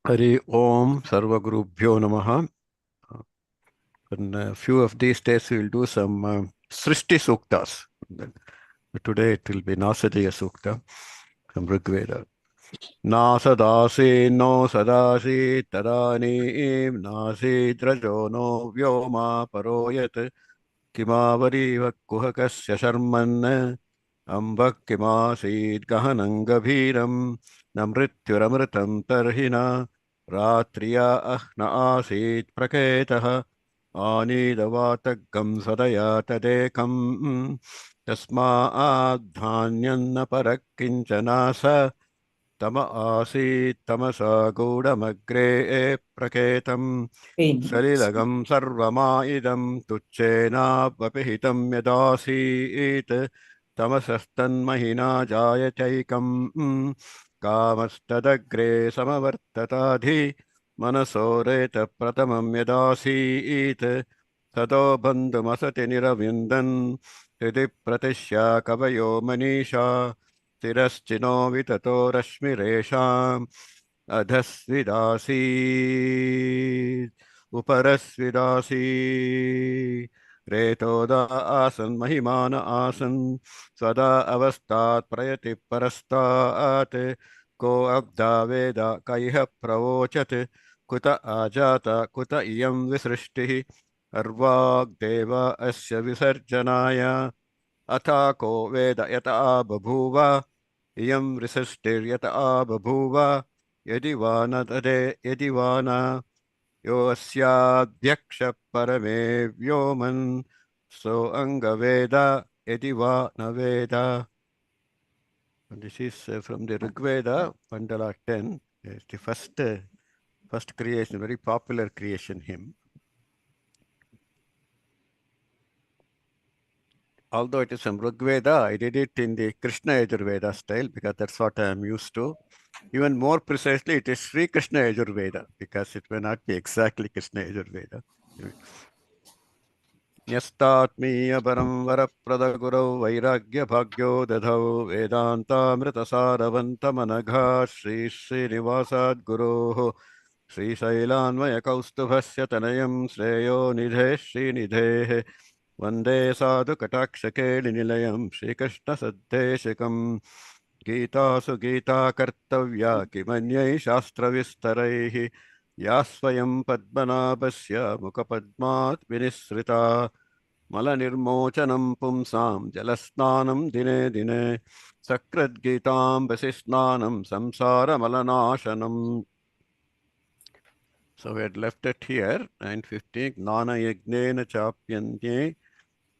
Hari Om Sarvagurubhyo Namaha. In a few of these days, we will do some Srishti Suktas. Today it will be Nasadaya Sukta from Rigveda. Nasadasi no sadasi tadani nasi drajo no vyoma paroyat kimavari vakuhakasya sharman ambak kimasid gahanangabhiram namrityuramritam tarhina ratriya ahna asid praketah आनीदवातगं सदया तदेकम् तस्माद्धन्यन्न परः किञ्चनास तम आसीत् तमसा गूढमग्रे प्रकेतम् सलिलगं सर्वमाइदं तुच्छेनावपिहितं यदासीत् तमसस्तन्महिना जायतैकम् कामस्तदग्रे समवर्तताधि मनसो रेतप्रथमं यदासीत् ततो बन्धुमसति निरविन्दन् हृदि प्रतिश्या कवयो मनीषा तिरश्चिनो विततो रश्मिरेषाम् अधस्विदासीत् उपरस्विदासीत् रेतोदा आसन् महिमान आसन् स्वदा अवस्थात् प्रयति परस्तात् को अब्धा वेद कैः प्रवोचत् कुत आजात कुत इयं विसृष्टिः अर्वाग्देव अस्य विसर्जनाय अथा को वेद यत बभूव इयं विसृष्टिर्यत बभूव यदि वा न तदे यदि वा न यो अस्याध्यक्ष परमे व्योमन् सो अंगवेद यदि वा न वेद. This is from the Rigveda, Mandala 10. It's the first creation, very popular creation hymn. Although it is from Rigveda, I did it in the Krishna Yajurveda style because that's what I am used to. Even more precisely, it is Sri Krishna Yajurveda because it may not be exactly Krishna Yajurveda. न्यस्तात्मीय परं वरप्रदगुरौ वैराग्यभाग्यो दधौ वेदान्तामृतसारवन्तमनघा श्रीश्रीनिवासाद्गुरोः श्रीशैलान्वयकौस्तुभस्य तनयं श्रेयो निधे श्रीनिधेः वन्दे साधुकटाक्षकेलिनिलयं श्रीकृष्णसद्देशिकं गीतासु गीता कर्तव्या किमन्यै शास्त्रविस्तरैः या स्वयं पद्मनाभस्य मुखपद्मात् विनिसृता मलनिर्मोचनं पुंसां जलस्नानं दिने दिने सकृद्गीताम्बसि स्नानं संसारमलनाशनम्. So we had left it here, 9:50. Gnanayajnena chapyante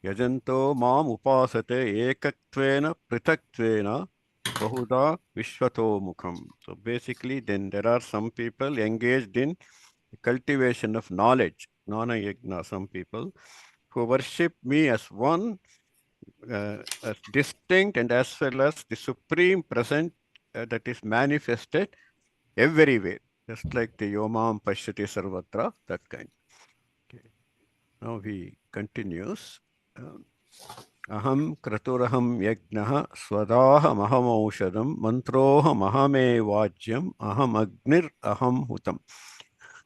yajanto mam upasate ekatvena prithaktvena bahuda vishvato mukham. So basically, then there are some people engaged in cultivation of knowledge, gnana some people who worship me as one, as distinct and as well as the supreme present that is manifested everywhere, just like the Yomam Pashyati Sarvatra, that kind. Okay. Now he continues. Aham kraturaham yajnaha swadaha mahamaushadam mantroha mahame vajyam aham agnir aham hutam.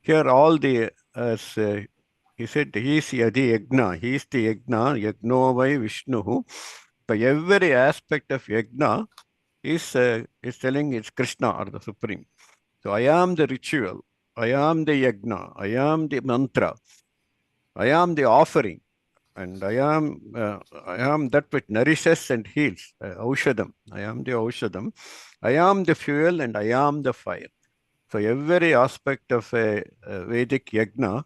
Here all the, as he said, he is the yajna, he is the yajna, yajno vai Vishnu. By every aspect of yajna is telling it's Krishna or the Supreme. So I am the ritual, I am the yajna, I am the mantra, I am the offering, and I am that which nourishes and heals, aushadam. I am the aushadam. I am the fuel and I am the fire. So every aspect of a Vedic yajna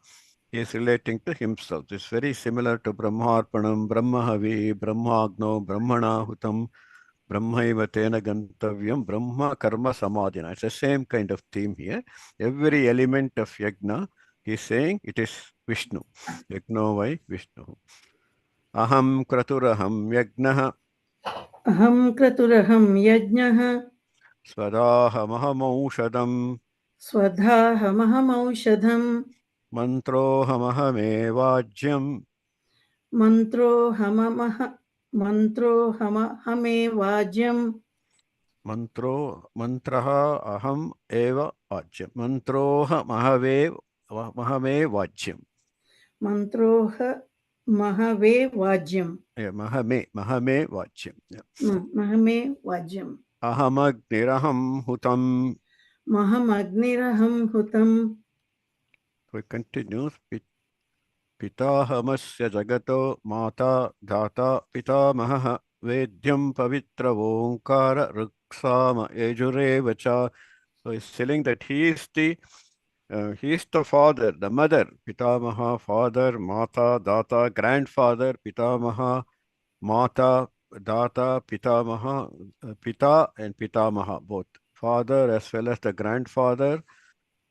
is relating to himself. It's very similar to Brahmarpanam, Brahmahavi, Brahmagno, Brahmana Hutam, Brahmaiva Tena Gantavyam, Brahma Karma Samadhina. It's the same kind of theme here. Every element of yajna, he's saying it is Vishnu. Yajno vai Vishnu. Aham kraturaham yajnaha. Aham kraturaham yajnaha. Swadahamahamaushadam. Swadhahamaham Mantrohamahame Mantrohamahame vajyam. Mantraha aham eva Vajyam. Mantroha Mahave Vajyam. Mantroha Mahave Vajyam. Yeah, Mahame Vajyam. Yeah. Mahame Vajyam. Ahamagniraham Hutam. Mahamagniraham Hutam. So it continues. Pitahamasya Jagato Mata Dhata Pitamahah Vedyam Pavitra Omkara Ruksama Ejurevacha. So he's telling that he is the father, the mother, Pitamaha, father, Mata, Data, grandfather, Pitamaha, Mata, Data, Pitamaha, Pita and Pitamaha, both father as well as the grandfather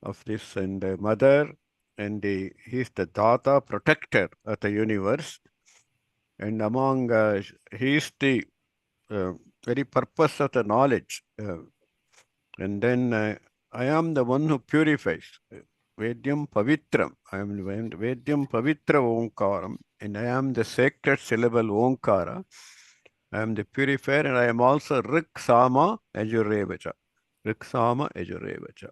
of this and the mother, and he is the Data, protector of the universe, and among he is the uh, very purpose of the knowledge. And then I am the one who purifies. Vedyam Pavitram. I am Vedyam Pavitra Omkaram, and I am the sacred syllable Omkara. I am the purifier, and I am also Rik Sama Ajurevacha. Rik Sama Ajurevacha.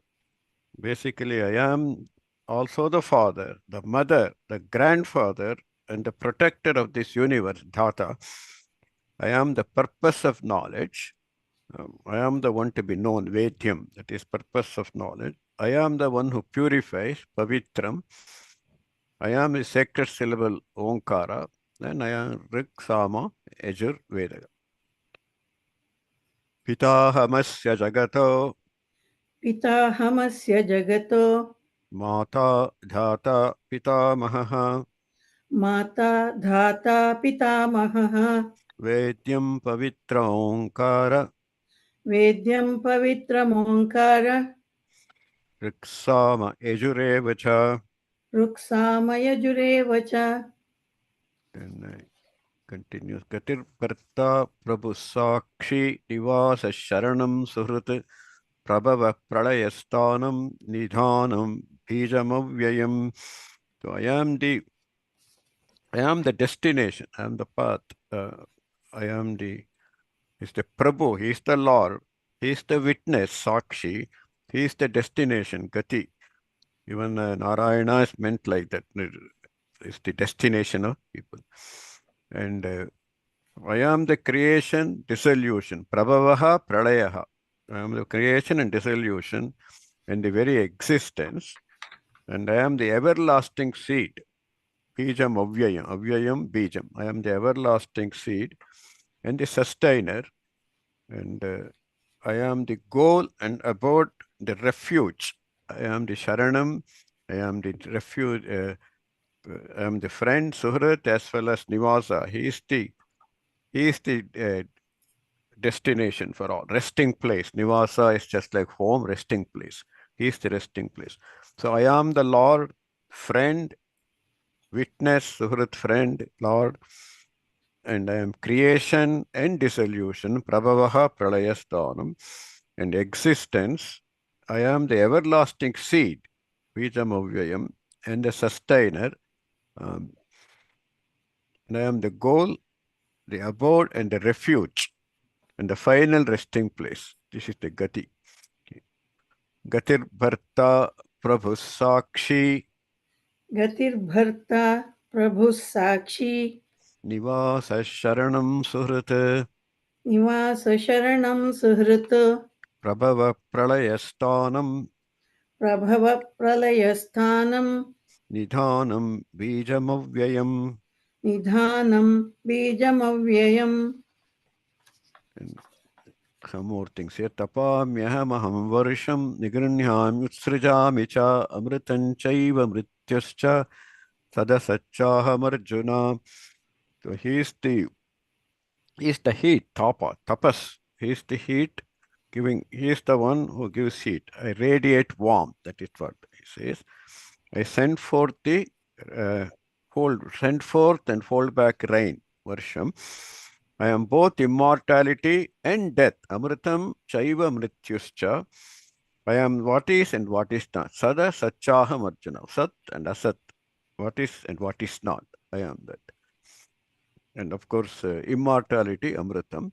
Basically, I am also the father, the mother, the grandfather, and the protector of this universe, Dhata. I am the purpose of knowledge. I am the one to be known, Vedyam, that is purpose of knowledge. I am the one who purifies, Pavitram. I am the sacred syllable, Omkara. Then I am Rik Sama, Ajur, Veda. Pitahamasya Jagato, Pitahamasya Jagato. Mata Dhata Pitamaha, Mata Dhata Pitamaha. Vedyam Pavitra Omkara, Vedyam Pavitramomkara. Riksama Ejurevacha. Ruksamaya Jurevacha. Then continues. Gatir Bharta Prabhu Sakshi Nivasa Sharanam Suhrit Prabhava Pralayasthanam Nidhanam Bijamavyayam. So I am the destination. I am the path. I am is the Prabhu. He is the Lord. He is the witness, Sakshi. He is the destination, Gati. Even Narayana is meant like that. It's the destination of people. And I am the creation, dissolution. Prabhavaha, pralayaha. I am the creation and dissolution and the very existence. And I am the everlasting seed. Bijam avyayam. Avyayam bijam. I am the everlasting seed and the sustainer. And I am the goal and abode, the refuge. I am the Sharanam. I am the refuge. I am the friend, Suhrat, as well as Nivasa. He is the destination for all, resting place. Nivasa is just like home, resting place. He is the resting place. So I am the Lord, friend, witness, Suhrat, friend, Lord, and I am creation and dissolution, Prabhavaha Pralayasthanam, and existence. I am the everlasting seed, Bijamavyayam, and the sustainer. Um, and I am the goal, the abode, and the refuge, and the final resting place. This is the Gati. Gatir Bharta Prabhu Sakshi Gatir Bharta Prabhu Sakshi. Nivasa Sharanam Suhrata Nivasa Sharanam Suhrita. Prabhava Pralayasthanam Prabhava Pralayasthanam. Nidhanam Bijamavyayam. Nidhanam Bijamavyayam. And some more things here. Tapamyaham varsham nigrinyam utsrijami cha amritan chaiva mrityascha sadasachaham arjuna. So he is the heat, tapas. He is the heat giving, he is the one who gives heat. I radiate warmth, that is what he says. I send forth the send forth and fold back rain, varsham. I am both immortality and death. Amritam chaiva mrityuscha. I am what is and what is not. Sada satchaham arjuna. Sat and asat. What is and what is not. I am that. And of course, immortality, amritam.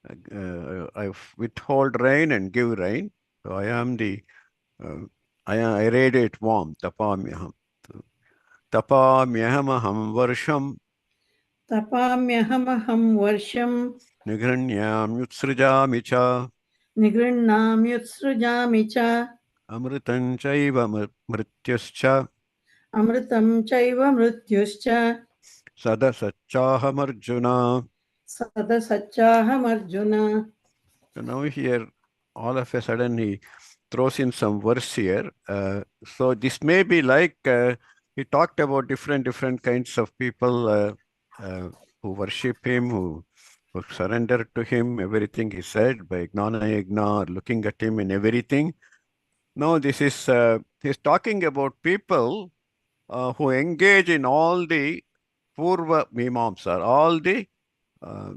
I withhold rain and give rain. So I am the I read it warm, tapamyaham. Tapamyahamaham varsham तपाम्यहमहं वर्षं nigranyam yutsrijami cha निगृह्णाम्युत्सृजामि च amritan chaiva mrityascha अमृतं चैव मृत्युश्च sadasacchahamarjuna. सदसच्चाहमर्जुन. So now here, all of a sudden, he throws in some verse here. So this may be like he talked about different kinds of people uh, who worship him, who surrender to him, everything he said by Gnana Yagna, looking at him in everything. Now this is he's talking about people who engage in all the Purva Mimamsa, all the uh,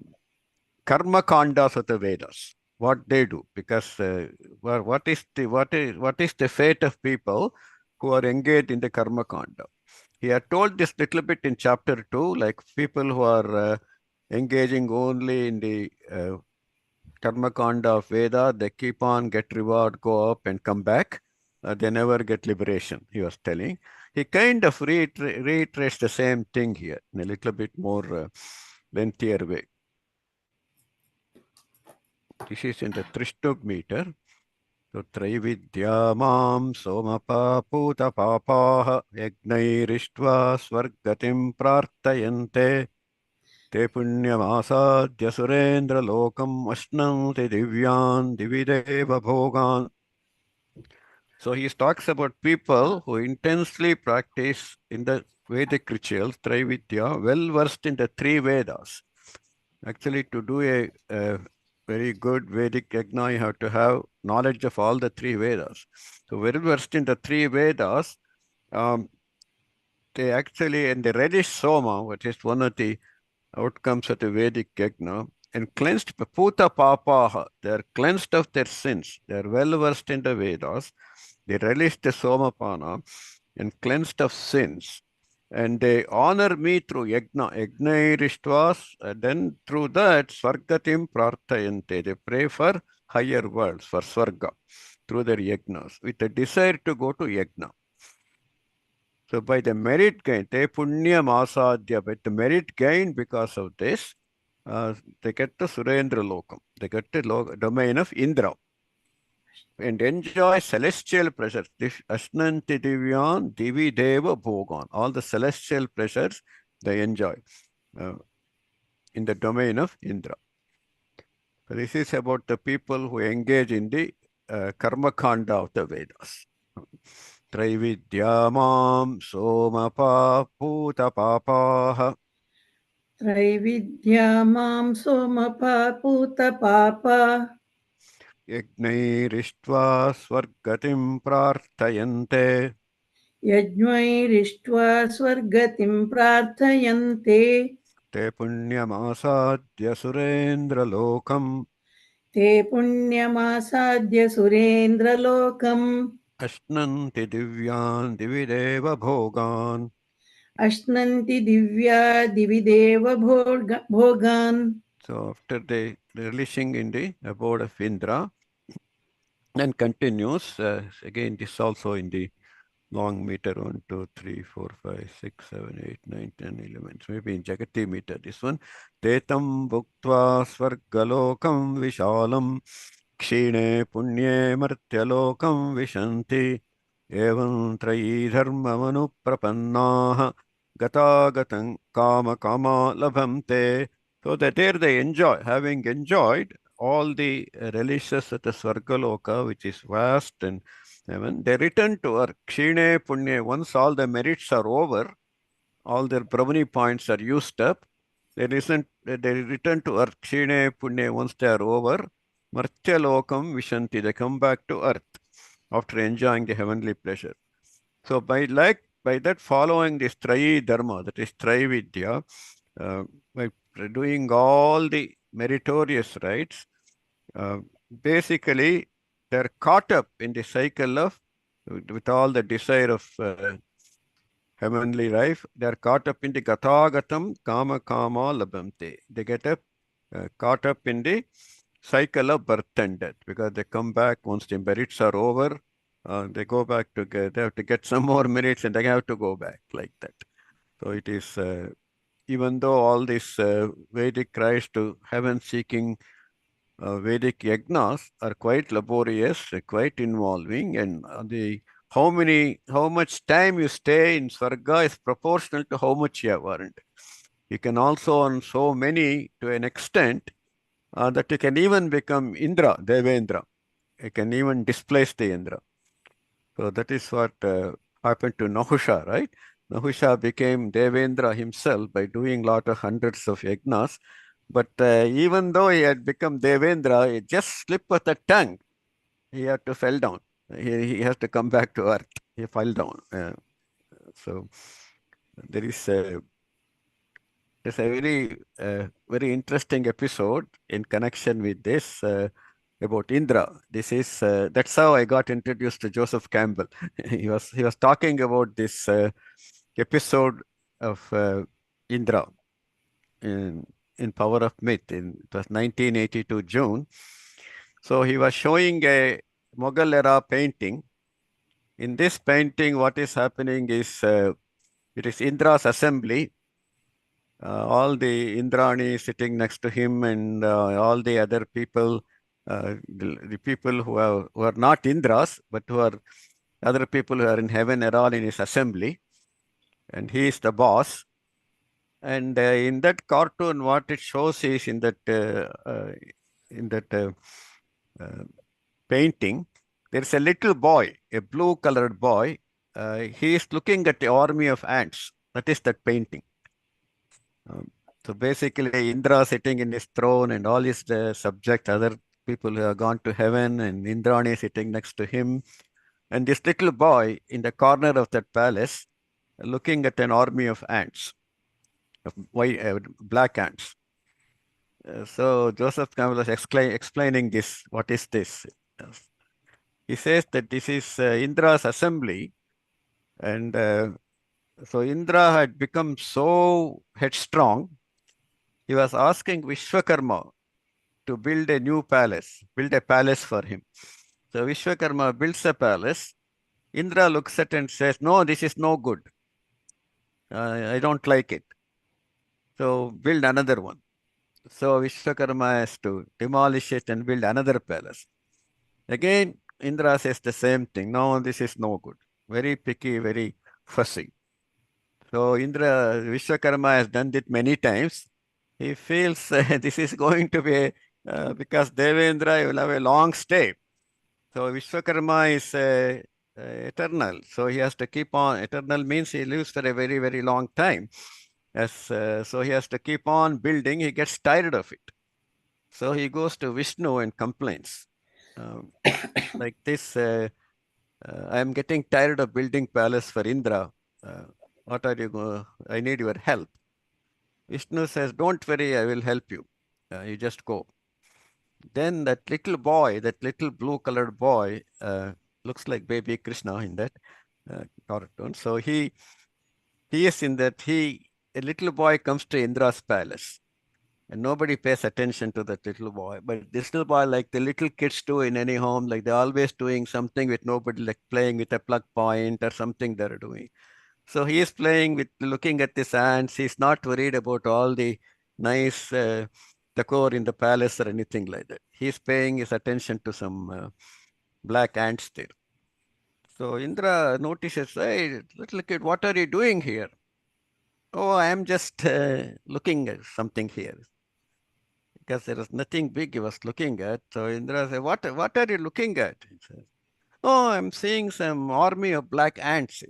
karma kandas of the Vedas, what they do, because what is the fate of people who are engaged in the karma kanda? He had told this little bit in chapter 2, like people who are engaging only in the karma kanda of Veda, they keep on, get reward, go up and come back. They never get liberation, he was telling. He kind of reiterates the same thing here in a little bit more lengthier way. This is in the Trishtug meter. So Traividya mam somapa puta papaha yagnairištva svargatim prartayante te punyamasadya surendra lokam ashnanti divyan divideva bhogan. So he talks about people who intensely practice in the Vedic rituals, Traividya, well versed in the three Vedas. Actually, to do a very good Vedic yajna, you have to have knowledge of all the three Vedas. So, very versed in the three Vedas, um, they actually, and they relish Soma, which is one of the outcomes of the Vedic yajna, and cleansed Puta Papaha, they are cleansed of their sins. They are well versed in the Vedas. They relish the Somapana and cleansed of sins. And they honor me through yajna, yajnairishtvas, and then through that, svargatim prarthayante. They pray for higher worlds, for svarga, through their yajnas, with a desire to go to yajna. So by the merit gain, they punya masadya, but the merit gain because of this, they get the Surendra Lokam. They get the domain of Indra and enjoy celestial pleasures. Ashnanti divyan divi deva bhogan. All the celestial pleasures they enjoy uh, in the domain of Indra. So this is about the people who engage in the karma kanda of the Vedas. Traividyamam somapa puta papaha त्रैविद्या मां सोमपापूतपापा yajnairištva svargatim prarthayante यज्ञैरिष्ट्वा स्वर्गतिं प्रार्थयन्ते te punyamasadya surendra lokam ते पुण्यमासाद्य सुरेन्द्रलोकम् ashnanti divyan divideva bhogan. अश्नन्ति Divya दिवि भोगान्. So after the relishing in the abode of Indra, then continues again. This also in the long meter 1, 2, 3, 4, 5, 6, 7, 8, 9, 10, 11. So maybe in Jagati meter. This one, Tetam Bhuktva Svargalokam Vishalam Kshine Punye Martyalokam Vishanti Evam Trayi Dharmamanu Prapannaha Gata Gatang Kama Kama Labhamte. So that there they enjoy, having enjoyed all the relishes at the Svargaloka, which is vast and heaven, they return to earth. Kshine Punye, once all the merits are over, all their Brahmani points are used up, they return to earth. Kshine Punye, once they are over, Martya Lokam Vishanti, they come back to earth after enjoying the heavenly pleasure. So by that following this Trayi Dharma, that is Traividya, by doing all the meritorious rites, basically they're caught up in the cycle of, with all the desire of heavenly life, they're caught up in the Gatagatam Kama Kama Labhamte. They get up, caught up in the cycle of birth and death because they come back once the merits are over. All their Brahmani points are used up. They return to earth. Kshine Punye, once they are over, Martya Lokam Vishanti, they come back to earth after enjoying the heavenly pleasure. So by that following this Trayi Dharma, that is Traividya, basically they're caught up in the cycle of heavenly life. They're caught up in the cycle of birth and death because they come back once the merits are over. All their They go back to they have to get some more minutes and they have to go back like that. So it is, even though all these Vedic cries to heaven seeking Vedic yagnas are quite laborious, quite involving, and how much time you stay in Swarga is proportional to how much you have earned. You can also earn so many to an extent that you can even become Indra, Devendra. You can even displace the Indra. So that is what happened to Nahusha, right? Nahusha became Devendra himself by doing lot of hundreds of yagnas. But even though he had become Devendra, he just slipped with the tongue. He had to fell down. He has to come back to earth. He fell down. So there is it's a very interesting episode in connection with this about Indra. This is that's how I got introduced to Joseph Campbell. He was talking about this episode of Indra in Power of Myth. It was 1982 June. So he was showing a Mughal era painting. In this painting, what is happening is it is Indra's assembly, all the Indrani sitting next to him, and all the other people, the people who are not Indras, but who are other people who are in heaven are all in his assembly, and he is the boss. And in that cartoon, what it shows is in that uh, painting, there's a little boy, a blue colored boy. He is looking at the army of ants. That is that painting. Um, so basically, Indra sitting in his throne and all his subjects, other people who have gone to heaven, and Indrani sitting next to him. And this little boy in the corner of that palace looking at an army of ants, of black ants. So Joseph Campbell was explaining this. What is this? Yes. He says that this is Indra's assembly, and so Indra had become so headstrong. He was asking Vishwakarma to build a new palace, build a palace for him. So Vishwakarma builds a palace. Indra looks at it and says, "No, this is no good. I don't like it. So build another one." So Vishwakarma has to demolish it and build another palace. Again, Indra says the same thing. No, this is no good. Very picky, very fussy. So Vishwakarma has done it many times. He feels this is going to be because Devendra will have a long stay. So Vishwakarma is eternal. So he has to keep on. Eternal means he lives for a very, very long time. So he has to keep on building. He gets tired of it. So he goes to Vishnu and complains. Um, like this, I am getting tired of building palace for Indra. Uh, what are you going? I need your help. Vishnu says, "Don't worry, I will help you. You just go." Then that little boy, that little blue-colored boy, looks like baby Krishna in that cartoon. So he is in that a little boy comes to Indra's palace. And nobody pays attention to that little boy. But this little boy, like the little kids do in any home, like they're always doing something with nobody, like playing with a plug point or something they're doing. So he is playing with looking at this ants. He's not worried about all the nice decor in the palace or anything like that. He's paying his attention to some black ants there. So Indra notices, "Hey, little kid, what are you doing here?" "Oh, I am just looking at something here." Because there was nothing big he was looking at. So Indra said, what are you looking at?" He says, "Oh, I'm seeing some army of black ants."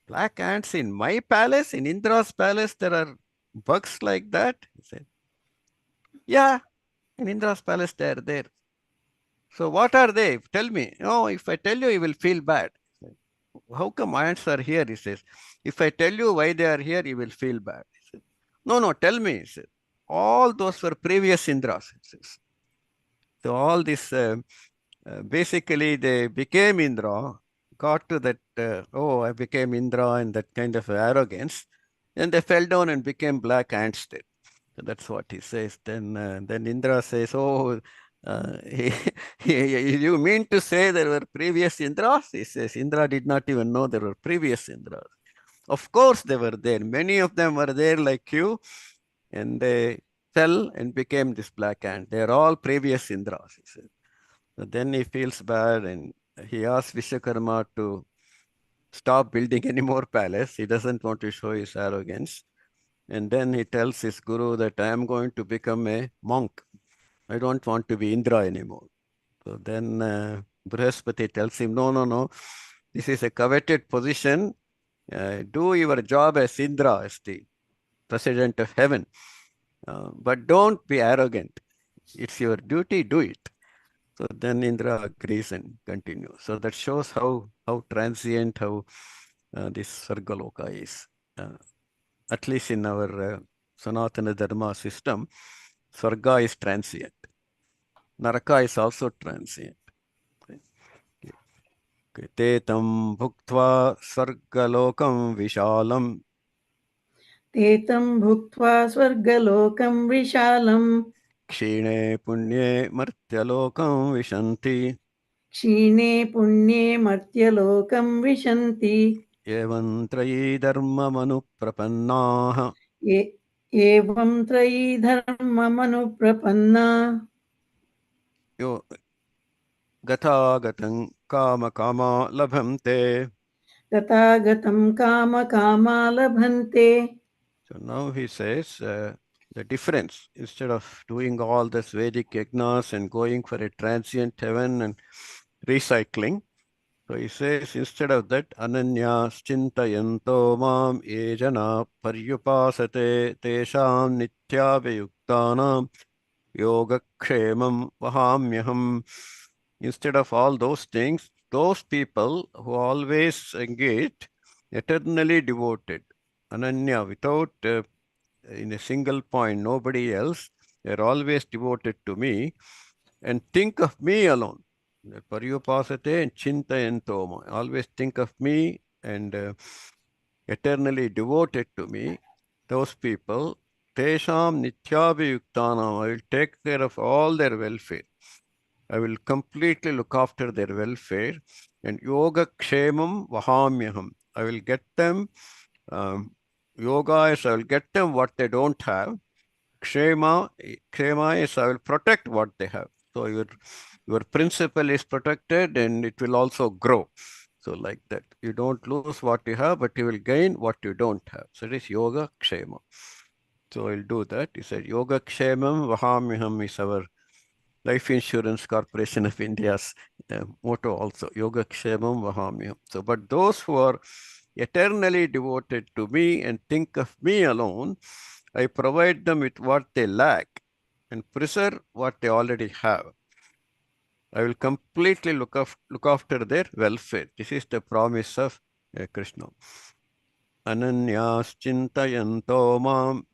"Black ants in my palace, in Indra's palace, there are bugs like that?" He said, "Yeah, in Indra's palace, they're there." "So what are they? Tell me." "Oh, if I tell you, you will feel bad." He said, "How come ants are here?" He says, "If I tell you why they are here, you will feel bad." He said, "No, no, tell me." He said, "All those were previous Indras." He says, "So all this basically they became Indra, got to that, oh, I became Indra and that kind of arrogance. Then they fell down and became black ants. Then. So that's what he says. Then Indra says, "Oh, You mean to say there were previous Indras? He says, Indra did not even know there were previous Indras. Of course they were there. Many of them were there like you, and they fell and became this black ant. They're all previous Indras, he said. So then he feels bad and he asks Vishwakarma to stop building any more palace. He doesn't want to show his arrogance. And then he tells his guru that I am going to become a monk. I don't want to be Indra anymore. So then Brihaspati tells him, no, no, no. This is a coveted position. Do your job as Indra, as the president of heaven. But don't be arrogant. It's your duty, do it. So then Indra agrees and continues. So that shows how transient, how this Sargaloka is. At least in our Sanatana Dharma system, Sarga is transient. Naraka is also transient. ते तं भुक्त्वा स्वर्गलोकं विशालं ते तं भुक्त्वा स्वर्गलोकं विशालम् क्षीणे पुण्ये मर्त्यलोकं विशन्ति क्षीणे पुण्ये मर्त्यलोकं विशन्ति एवं त्रयी धर्ममनुप्रपन्नाः एवं त्रयी धर्ममनुप्रपन्ना यो गतागतं कामकामा लभन्ते. गतागतं कामकामा लभन्ते. So now he says the difference. Instead of doing all this Vedic yagnas and going for a transient heaven and recycling, so he says instead of that, Ananya Chintayanto Mam Ejana Paryupasate Tesham Nityavayuktanam Yogakshemam Vahamyaham. Instead of all those things, those people who always engaged, eternally devoted, Ananya, without in a single point, nobody else, they're always devoted to me and think of me alone. Paryupasate and chintayantoma. Always think of me and eternally devoted to me. Those people, tesham nityabhiyuktanam. I will take care of all their welfare. I will completely look after their welfare. And yoga kshemam vahamyaham. I will get them, yoga is I will get them what they don't have. Kshema is I will protect what they have. So your principle is protected and it will also grow. So like that, you don't lose what you have, but you will gain what you don't have. So it is yoga kshema. So I'll do that. He said yoga kshemam vahamyaham is our Life Insurance Corporation of India's motto also, Yoga Kshemam Vahamyam. So, but those who are eternally devoted to me and think of me alone, I provide them with what they lack and preserve what they already have. I will completely look after their welfare. This is the promise of Krishna. Ananyas Chintayanto Mam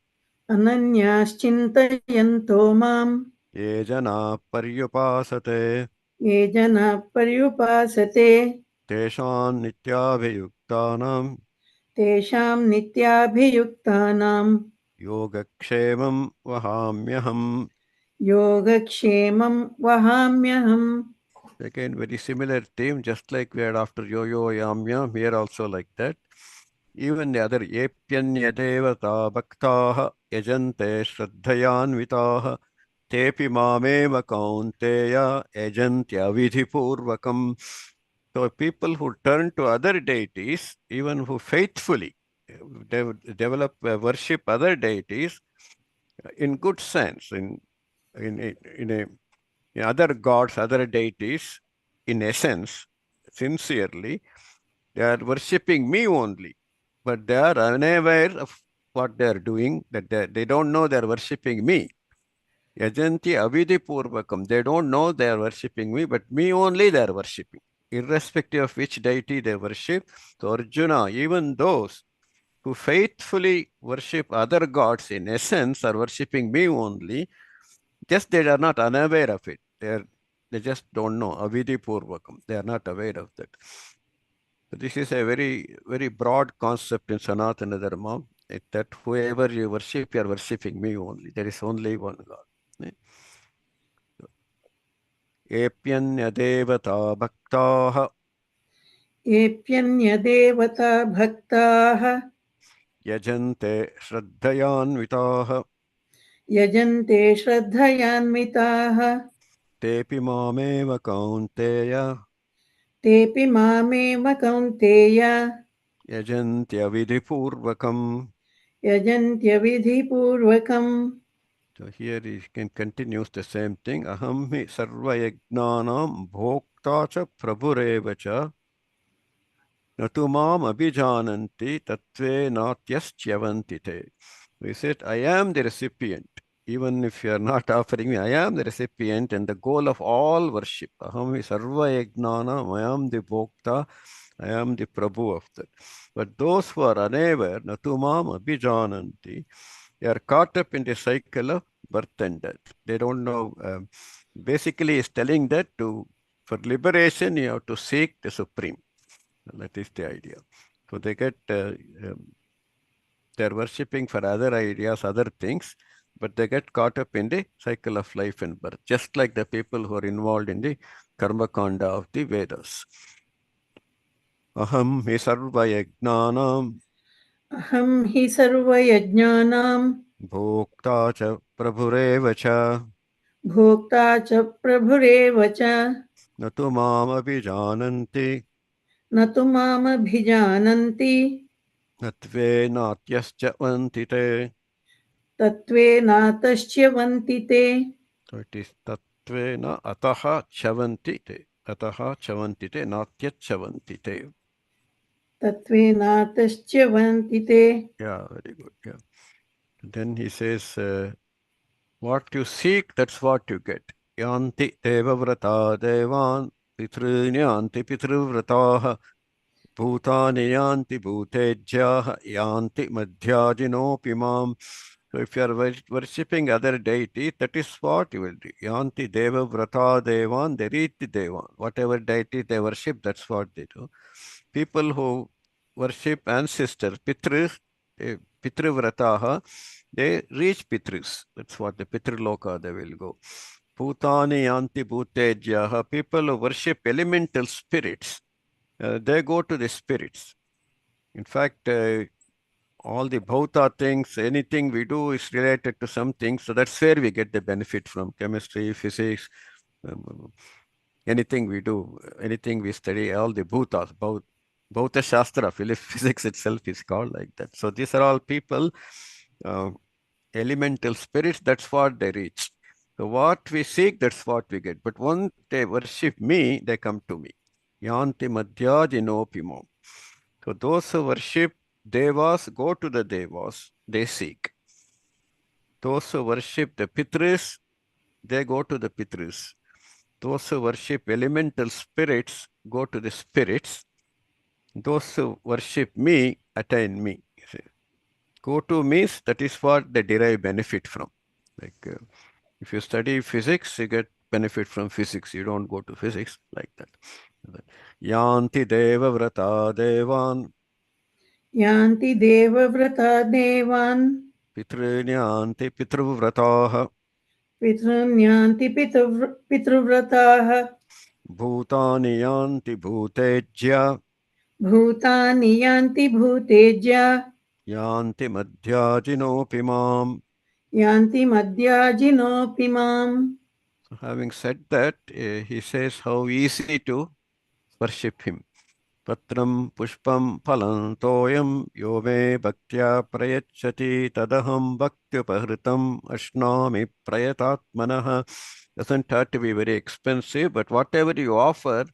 अनन्याश्चिन्तयन्तो माम् Ye Jana Paryupasate ये जनाः पर्युपासते Teshan Nityabhayuktanam तेषां नित्याभियुक्तानां Yogakshemam Vahamyaham. योगक्षेमं वहाम्यहम्. Again, very similar theme, just like we had after Yo-Yo Yamyam, here also like that. Even the other Yepyanyadevata Bhaktaha Yajante Shraddhayanvitaha Tepi Mameva Kaunteya Yajantya Vidhipurvakam. So people who turn to other deities, even who faithfully develop worship other deities in good sense, in a other gods, other deities, in essence, sincerely, they are worshipping me only, but they are unaware of what they are doing, that they don't know they are worshipping me. Yajanti avidhi purvakam. They don't know they are worshipping me, but me only they are worshipping, irrespective of which deity they worship. So Arjuna, even those who faithfully worship other gods in essence are worshipping me only, just they are not unaware of it. They just don't know. Avidhi purvakam. They are not aware of that. So this is a very, very broad concept in Sanatana Dharma. That whoever you worship, you are worshipping me only. There is only one God. एप्यन्यदेवता भक्ताः येऽप्यन्यदेवता भक्ताः यजन्ते श्रद्धयान्विताः यजन्ते श्रद्धयान्विताः तेऽपि मामेव कौन्तेय तेऽपि मामेव कौन्तेय यजन्त्यविधिपूर्वकम्. यजन्त्यविधिपूर्वकम्. So here he can continues the same thing. Aham hi sarvayajnanam bhokta cha prabhurev cha natu mam abhijananti tatve natyaschavanti te. We said, I am the recipient. Even if you are not offering me, I am the recipient and the goal of all worship. Aham hi sarvayajnanam, I am the bhokta, I am the Prabhu of that. But those who are unaware, natu mam abhijananti, they are caught up in the cycle of birth and death. They don't know. Basically, is telling that for liberation you have to seek the supreme. That is the idea. So they get they're worshipping for other ideas, other things, but they get caught up in the cycle of life and birth, just like the people who are involved in the karma kanda of the Vedas. Aham hi sarva yajnanam अहं हि सर्वयज्ञानां bhokta cha prabhureva cha भोक्ता च प्रभुरेव च न तु मामभिजानन्ति न तु मामभिजानन्ति नत्वेनात्यश्च वन्ति ते. तत्त्वेनातश्च्यवन्ति ते. So it is तत्वेन अतः च्यवन्ति ते. अतः च्यवन्ति ते नात्यच्यवन्ति ते. तत्त्वेनातश्च्यवन्ति ते. Yeah, very good. Yeah. Then he says, what you seek, that's what you get. Yanti devavrata devan pitrini yanti pitrvrataha bhutani yanti bhutejyaha yanti madhyajinopi mam. So if you are worshipping other deities, that is what you will do. Yanti deva vrata devan, they reach the devan. Whatever deity they worship, that's what they do. People who worship ancestors, pitris, pitrivrataha, they reach pitris. That's what the pitriloka they will go. Bhutani yanti bhutejyaha, people who worship elemental spirits, they go to the spirits. In fact, all the bhauta things, anything we do is related to something. So that's where we get the benefit from chemistry, physics, um, anything we do, anything we study, all the bhutas, bhauta shastra, physics itself is called like that. So these are all people, uh, elemental spirits, that's what they reach. So what we seek, that's what we get. But once they worship me, they come to me. Yanti madhyajinopimam. So those who worship devas go to the devas, they seek. Those who worship the pitris, they go to the pitris. Those who worship elemental spirits go to the spirits. Those who worship me attain me. Go to means that is what they derive benefit from. Like if you study physics, you get benefit from physics. You don't go to physics like that. Yanti deva vrata devan यान्ति देवव्रता देवान् पितॄण्यांति पितृव्रताः पितॄन् यान्ति पितृव्रताः भूतानि यान्ति भूतेज्य भूतानि यान्ति भूतेज्य यान्ति मध्याजिनोऽपि माम्. यान्ति मद्याजिनोऽपि माम्. So having said that, he says how easy to worship him. Patram pushpam phalam toyam yo me bhaktya prayachati tadaham bhaktyupahritam ashnami prayatatmanah. Doesn't have to be very expensive, but whatever you offer,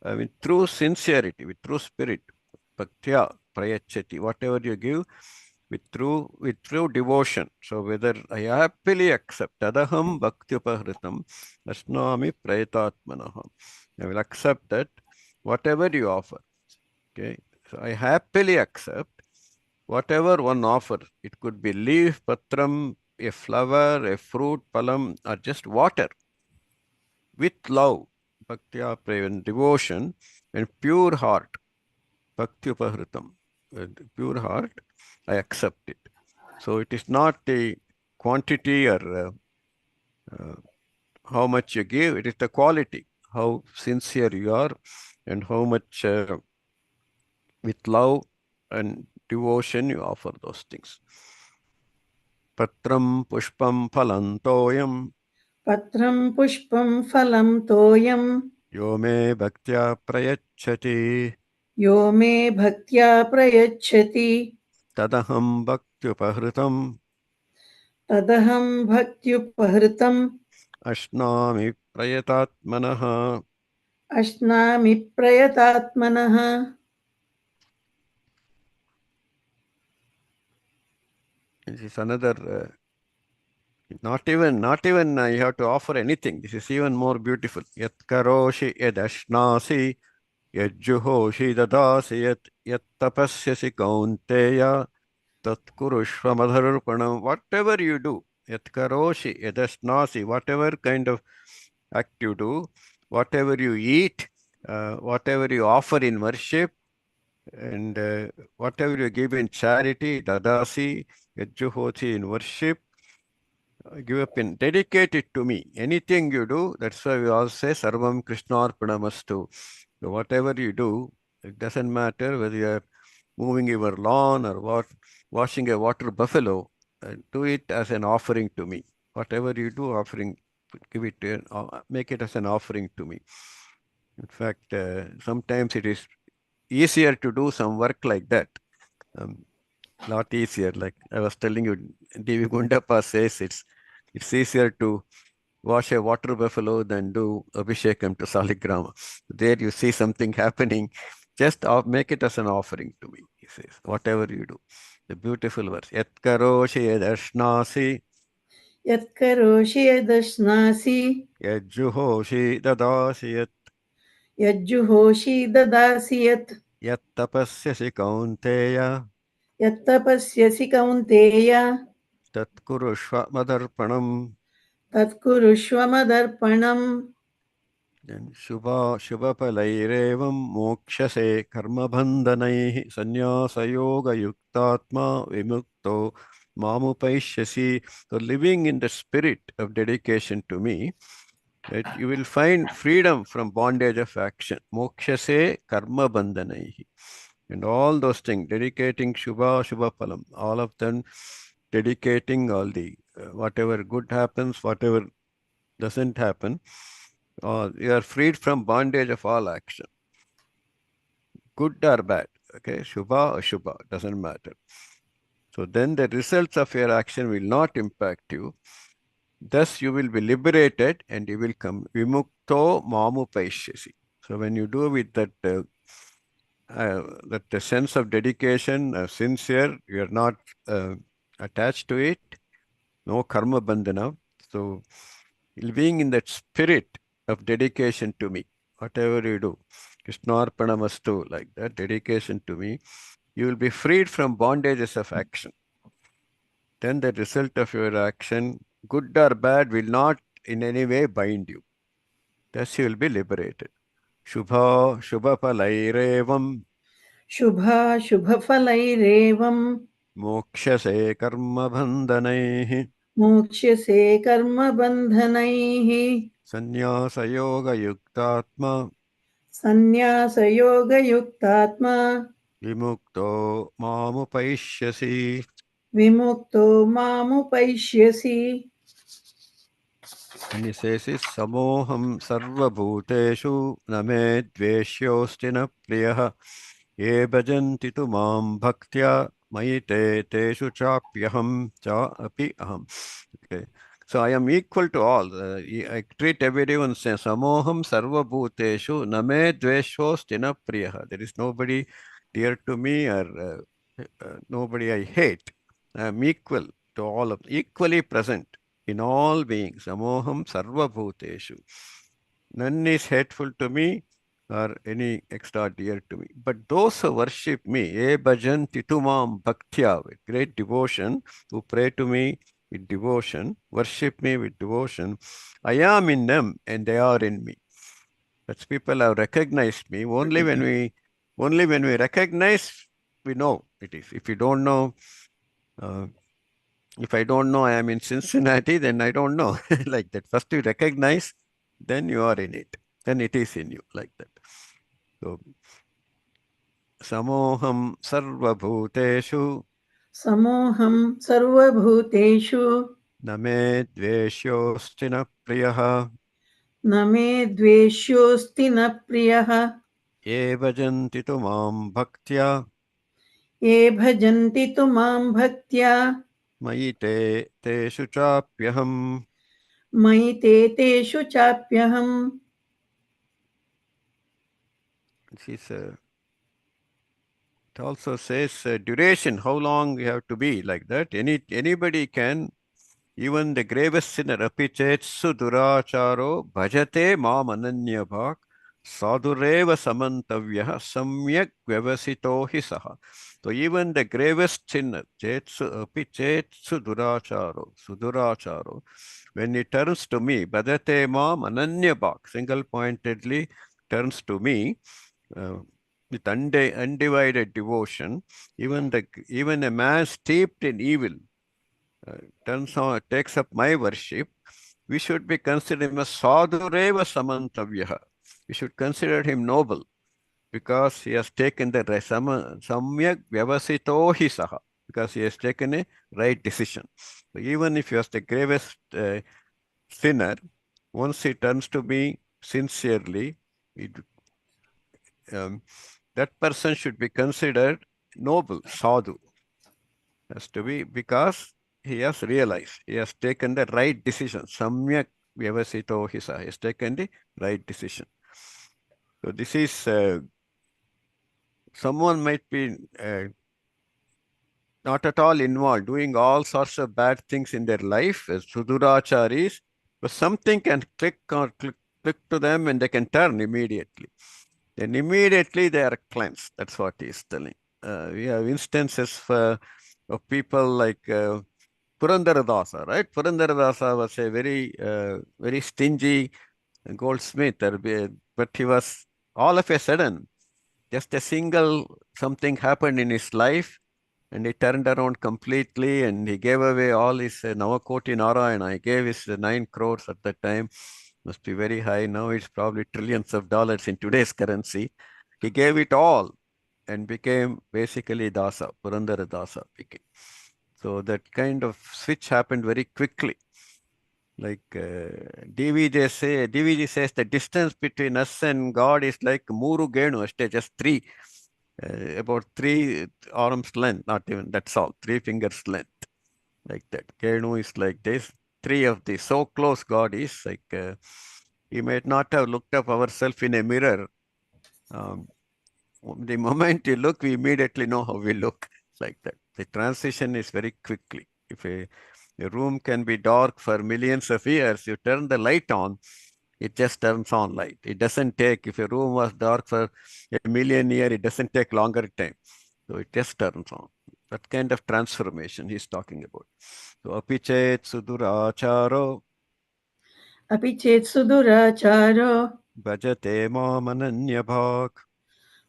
I mean, through sincerity, with true spirit, bhaktya prayachati, whatever you give, with true devotion. So whether I happily accept, tadaham bhaktyupahritam ashnami prayatatmanah. I will accept that, whatever you offer. Okay, so I happily accept whatever one offers. It could be leaf, patram, a flower, a fruit, palam, or just water. With love, bhaktya prayan, devotion, and pure heart, bhakti upahritam, with pure heart, I accept it. So it is not the quantity or how much you give, it is the quality, how sincere you are, and how much with love and devotion you offer those things. Patram pushpam phalam toyam पत्रं पुष्पं फलं तोयं yo me bhaktya prayachati यो मे भक्त्या प्रयच्छति tadaham bhaktyupahritam तदहं भक्त्युपहृतम् ashnami prayatatmanaha. अश्नामि प्रयतात्मनः. This is another, not even you have to offer anything. This is even more beautiful. Yat karoshi yad ashnasi yad juhoshi dadasi yat tapasyasi kaunteya tat kurushva madharpanam. Whatever you do, yat karoshi yad ashnasi, whatever kind of act you do, whatever you eat, whatever you offer in worship, and whatever you give in charity, dadasi, yajjuhoti in worship, give up in, dedicate it to me. Anything you do, that's why we all say Sarvam Krishnarpanamastu. So whatever you do, it doesn't matter whether you're moving your lawn or what, washing a water buffalo, do it as an offering to me. Whatever you do, offering, give it, make it as an offering to me. In fact, sometimes it is easier to do some work like that. Lot easier. Like I was telling you, D.V. Gundappa says it's easier to wash a water buffalo than do Abhishekam to Saligrama. There you see something happening. Just make it as an offering to me, he says, whatever you do. The beautiful verse. Yat karoshi yadashnasi यत्करोषि यदश्नासि yajjuhoshi dadasi यज्जुहोषि ददासि यत् yat tapasyasi kaunteya यत्तपस्यसि Kaunteya tat kurushva madarpanam. तत्कुरुष्व मदर्पणम्. Then Shubha Mokshase Karma Bandhanaihi Sannyasa Yoga Yuktatma Vimukto Mamupaishyasi. So living in the spirit of dedication to me, that you will find freedom from bondage of action. Mokshase Karma Bandhanaihi. And all those things, dedicating Shubha Phalam, all of them dedicating all the whatever good happens, whatever doesn't happen, you are freed from bondage of all action, good or bad. Okay, Shubha or Shubha, doesn't matter. So then the results of your action will not impact you. Thus you will be liberated and you will come vimukto mamu paishyasi. So when you do with that sense of dedication, sincere, you are not attached to it, no karma bandhana. So being in that spirit of dedication to me, whatever you do, Krishnarpanamastu, like that, dedication to me, you will be freed from bondages of action. Then the result of your action, good or bad, will not in any way bind you. Thus you will be liberated. Shubha Shubhapalairevam शुभाशुभफलैरेवम् Mokshase Karma Bandhanaihi मोक्ष्यसे कर्मबन्धनैः. Sannyasa Yoga Yuktatma सन्न्यासयोगयुक्तात्मा Vimukto Mamupaishyasi. विमुक्तो मामुपैष्यसि. And he says, Samoham sarvabhuteshu na me dveshyosti na priyaha ye bhajanti tu mam bhaktya mayite teshu chapyaham cha api aham. Okay. So I am equal to all. I treat everyone saying, Samoham sarvabhuteshu na me dveshyosti na priyaha. There is nobody dear to me or nobody I hate. I am equal to all of equally present in all beings. Samoham sarva bhuteshu. None is hateful to me or any extra dear to me. But those who worship me, e bhajan titumam bhaktya, with great devotion, who pray to me with devotion, worship me with devotion, I am in them and they are in me. Such people have recognized me. Only when we recognize, we know it is. If you don't know, uh, If I don't know I am in Cincinnati, then I don't know. Like that. First you recognize, then you are in it. Then it is in you, like that. So, samoham sarvabhuteshu समोऽहं सर्वभूतेषु न मे द्वेष्योऽस्ति न प्रियः न मे द्वेष्योऽस्ति न प्रियः ये भजन्ति तु मां भक्त्या ये भजन्ति तु मां भक्त्या मयि ते तेषु चाप्यहम्. मयि ते तेषु चाप्यहम्. It also says duration, how long we have to be like that. Anybody can, even the gravest sinner, apichetsu duracharo bhajate mam ananyabhak sadhureva samantavyah samyak vyavasito hi saha. So even the gravest sinner, chetsu apichetsu duracharo, suduracharo, when he turns to me, bhajate mam ananyabhak, single-pointedly turns to me, uh, with undivided devotion, even a man steeped in evil uh, turns on, takes up my worship, we should be considering a sadhureva samantavyaha. We should consider him noble because he has taken the samyak vyavasito hi saha, because he has taken a right decision. So even if he was the gravest sinner, once he turns to me sincerely, it, um, that person should be considered noble, sadhu, has to be, because he has realized, he has taken the right decision. Samyak vyavasito hisa, he has taken the right decision. So this is, someone might be not at all involved, doing all sorts of bad things in their life as suduracharis, but something can click to them and they can turn immediately. Then immediately they are cleansed. That's what he is telling. We have instances of people like Purandaradasa, right? Purandaradasa was a very stingy goldsmith, but he was all of a sudden, just a single something happened in his life, and he turned around completely, and he gave away all his Navakoti Narayana. He gave his 9 crores at that time, must be very high. Now it's probably trillions of dollars in today's currency. He gave it all and became basically Dasa, Purandara Dasa became. So that kind of switch happened very quickly. Like DVJ says the distance between us and God is like Muru Genu, just three, about 3 arms length, not even, that's all, 3 fingers length, like that. Genu is like this, three of these, so close God is, like we might not have looked up ourselves in a mirror. Um, the moment you look, we immediately know how we look, like that. The transition is very quickly. If a room can be dark for millions of years, you turn the light on, it just turns on light. It doesn't take, if a room was dark for a million years, it doesn't take longer time. So it just turns on. That kind of transformation he's talking about. So apichet suduracharo अपि चेत् सुदुराचारो bhajate mamananyabhak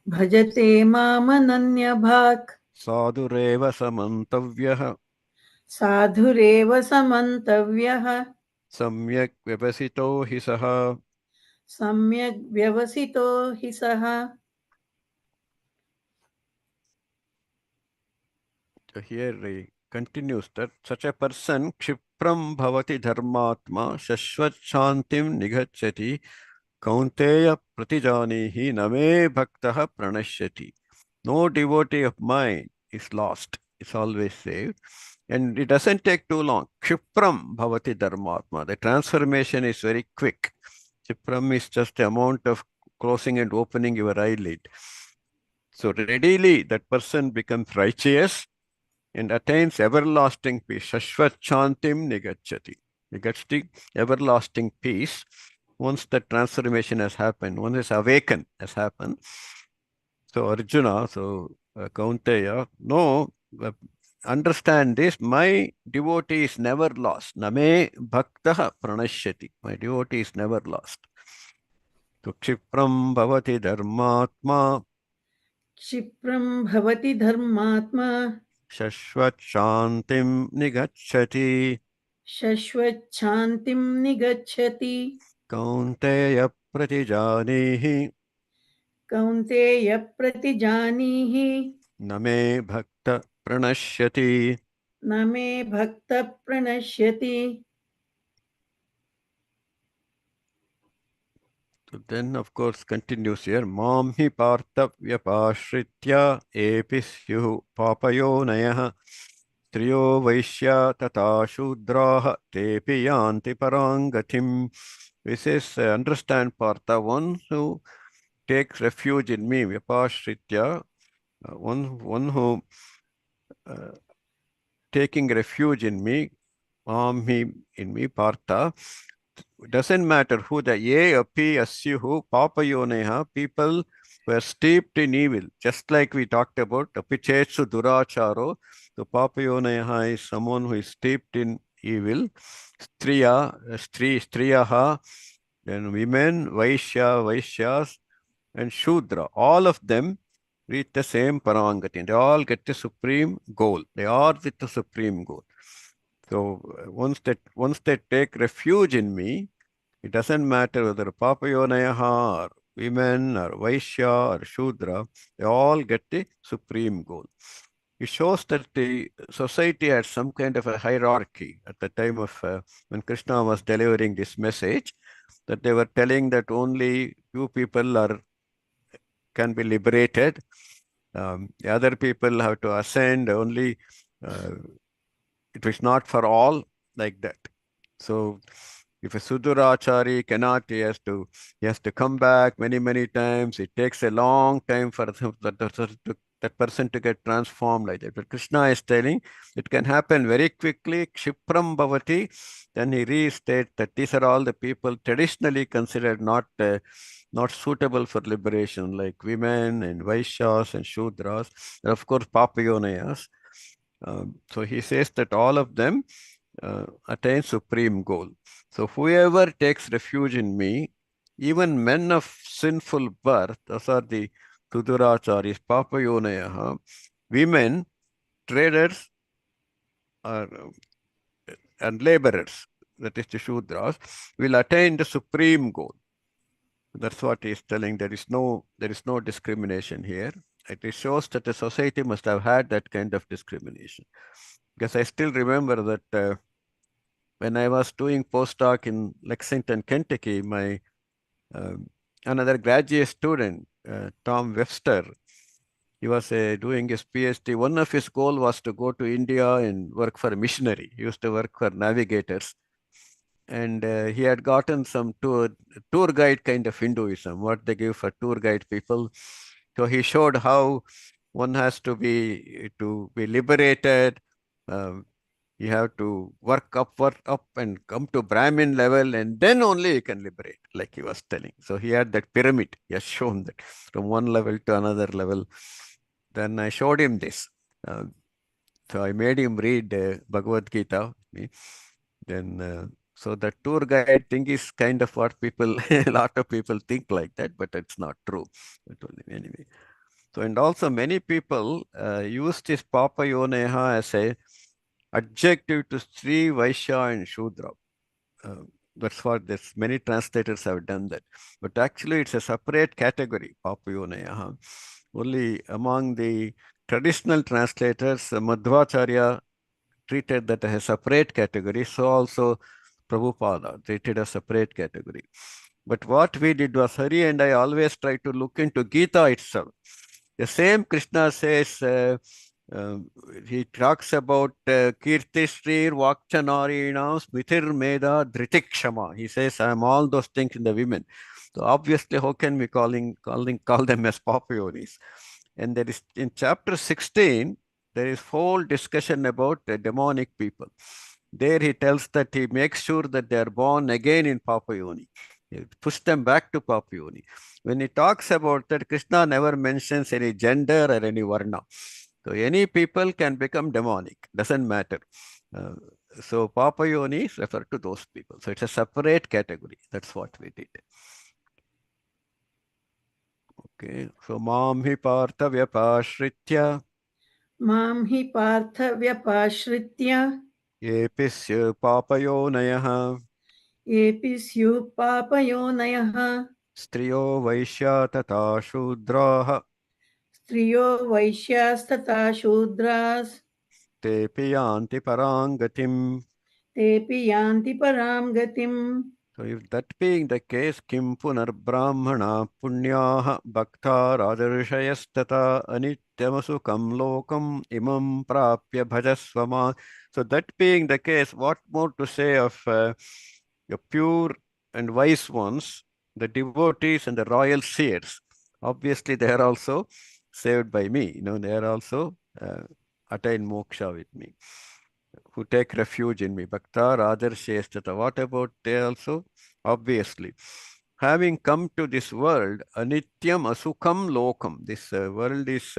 भजते मामनन्यभाक् sadhureva samantavyah साधुरेव समन्तव्यः सम्यक् व्यवसितो हि सः. सम्यग् व्यवसितो हि सः. So here he continues that such a person kshipram bhavati dharmatma shashvat shantim nigacchati kaunteya pratijanihi name bhaktah pranashyati. No devotee of mine is lost, is always saved. And it doesn't take too long. Kshipram bhavati dharmatma. The transformation is very quick. Kshipram is just the amount of closing and opening your eyelid. So readily that person becomes righteous and attains everlasting peace. Shashvat Shantim Nigachati. He gets the everlasting peace once the transformation has happened, once his awaken has happened. So Arjuna, Kaunteya, no, understand this, my devotee is never lost. Name bhaktaha pranashyati. My devotee is never lost. So Kshipram Bhavati Dharmatma क्षिप्रं भवति धर्मात्मा Shashvat Shantim Nigachati. शश्वच्छान्तिं निगच्छति Kaunteya Pratijanihi. कौन्तेय प्रतिजानीहि Name Bhakta Pranashyati. न मे भक्तः प्रणश्यति. So then, of course, continues here. Mam hi partha vyapashritya episyu papayonayah striyo vaishya tata shudraha tepi yanti parangatim. This is, understand partha, one who takes refuge in me, vyapashritya, one who uh, taking refuge in me, Mam in me, partha. It doesn't matter who the ye, api, asyuhu, papayoneha, people were steeped in evil, just like we talked about, apichetsu duracharo. So papayoneha is someone who is steeped in evil. Striyaha, then women, vaishyas, and shudra. All of them reach the same paramangati. They all get the supreme goal. They are with the supreme goal. So once they take refuge in me, it doesn't matter whether Papayonayaha or women or Vaishya or Shudra, they all get the supreme goal. It shows that the society had some kind of a hierarchy at the time of when Krishna was delivering this message, that they were telling that only few people can be liberated. The other people have to ascend only. Uh, it was not for all like that. So if a Sudurachari cannot, he has to come back many times. It takes a long time for that person to get transformed like that. But Krishna is telling it can happen very quickly. Kshipram bhavati. Then he restates that these are all the people traditionally considered not suitable for liberation, like women and Vaishyas and Shudras, and of course Papayonayas. So he says that all of them attain supreme goal. So whoever takes refuge in me, even men of sinful birth, those are the Tuduracharis, Papayonayaha, women, traders, and laborers, that is the Shudras, will attain the supreme goal. That's what he's telling. There is no discrimination here. It shows that the society must have had that kind of discrimination. Because I still remember that when I was doing postdoc in Lexington, Kentucky, my um, another graduate student, Tom Webster, he was doing his PhD. One of his goal was to go to India and work for a missionary. He used to work for navigators, and he had gotten some tour guide kind of Hinduism, what they give for tour guide people. So he showed how one has to be liberated. Um, you have to work up and come to Brahmin level, and then only you can liberate, like he was telling. So he had that pyramid. He has shown that from one level to another level. Then I showed him this. Uh, so I made him read Bhagavad Gita. Then so the tour guide thing is kind of what people, a lot of people think like that, but it's not true. But anyway. So and also many people use this Papa Yoneha as a adjective to Sri, Vaishya, and Shudra. Uh, that's what this many translators have done that. But actually, it's a separate category, Papayonaya. Only among the traditional translators, Madhvacharya treated that as a separate category. So also Prabhupada treated a separate category. But what we did was, Hari and I always try to look into Gita itself. The same Krishna says, uh, he talks about Kirtishrir, Vakchanarina, Smithir Meda, Dhritikshama. He says, I am all those things in the women. So obviously, how can we call them as Papayonis? And there is in chapter 16, there is whole discussion about the demonic people. There he tells that he makes sure that they are born again in Papayoni. He push them back to Papayoni. When he talks about that, Krishna never mentions any gender or any varna. So any people can become demonic, doesn't matter. Uh, so Papayonis refer to those people. So it's a separate category. That's what we did. Okay. So Mam hi partha vyapashritya. मां हि पार्थ व्यपाश्रित्य येऽपि स्युः पापयोनयः येऽपि स्युः पापयोनयः स्त्रियो वैश्या तथा शूद्राः स्त्रियो वैश्यास्तथा शूद्रास् तेऽपि यान्ति परां गतिम्. तेऽपि यान्ति परां गतिम्. So if that being the case, kim punarbrahmana punyaha bhakta rajarishayastata anityamasukam lokam imam prapya bhajasvama. So that being the case, what more to say of the pure and wise ones, the devotees and the royal seers? Obviously, they are also saved by me. They are also attain moksha with me, who take refuge in me. Bhakta Rajarshestata. What about they also? Obviously. Having come to this world, anityam asukam lokam. This world is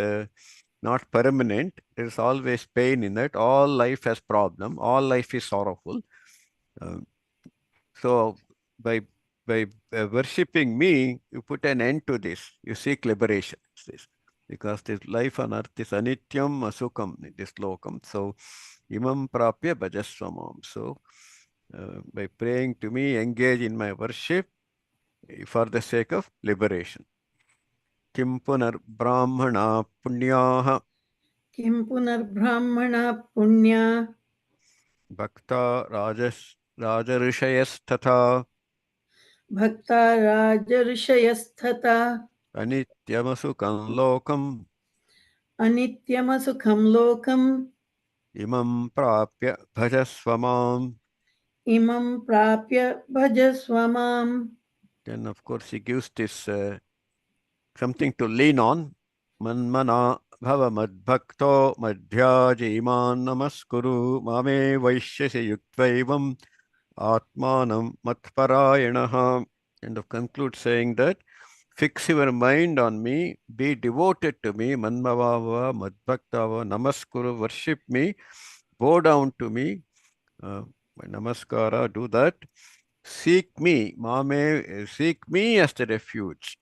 not permanent. There is always pain in it. All life has problem. All life is sorrowful. Uh, so by worshipping me, you put an end to this. You seek liberation. This because this life on earth is anityam asukam. This lokam. So imam prapya bhajasvamam. So by praying to me, engage in my worship for the sake of liberation. Kim punar brahmana punyaha किं पुनर्ब्राह्मणा पुण्या bhakta rajarishayasthatha भक्ता राजर्षयस्तथा anityamasukam lokam अनित्यमसुखं लोकम् imam prapya bhajasvamam. इमं प्राप्य भजस्व माम्. Then of course he gives this something to lean on. Manmana bhava madbhakto madhyaji iman namaskuru mame vaishyasi yuktvaivam atmanam matparayanaha. And conclude saying that fix your mind on me, be devoted to me, manmavava madbhaktava namaskuru, worship me, bow down to me, my namaskara, do that. Seek me, mame, seek me as the refuge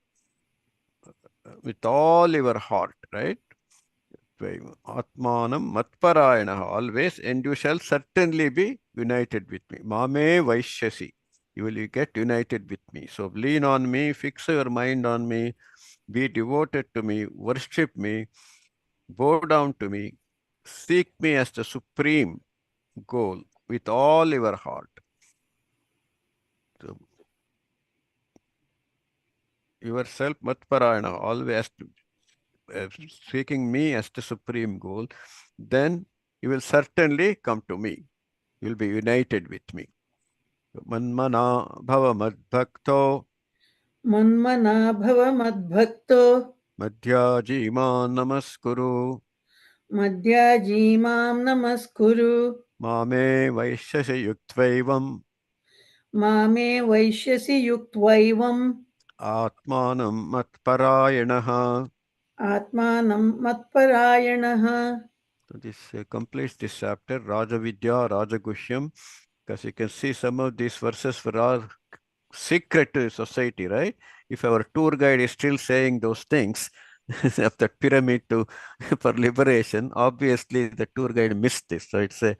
with all your heart, right? Atmanam matparayana, always, and you shall certainly be united with me. Mame vaishyasi, you will get united with me. So lean on me, fix your mind on me, be devoted to me, worship me, bow down to me, seek me as the supreme goal with all your heart. So yourself matparayana, always seeking me as the supreme goal, then you will certainly come to me. You will be united with me. Manmana bhava madbhakto मन्मना भव मद्भक्तो madhyajima namaskuru मद्याजीमां नमस्कुरु mame vaishyasi yuktvaivam मामे वैश्यसि युक्त्वैवम् atmanam matparayanaha. आत्मानं मत्परायणः. So this completes this chapter, Rajavidya, Rajagushyam, because you can see some of these verses were all secret to society, right? If our tour guide is still saying those things of that pyramid to for liberation, obviously the tour guide missed this. So it's a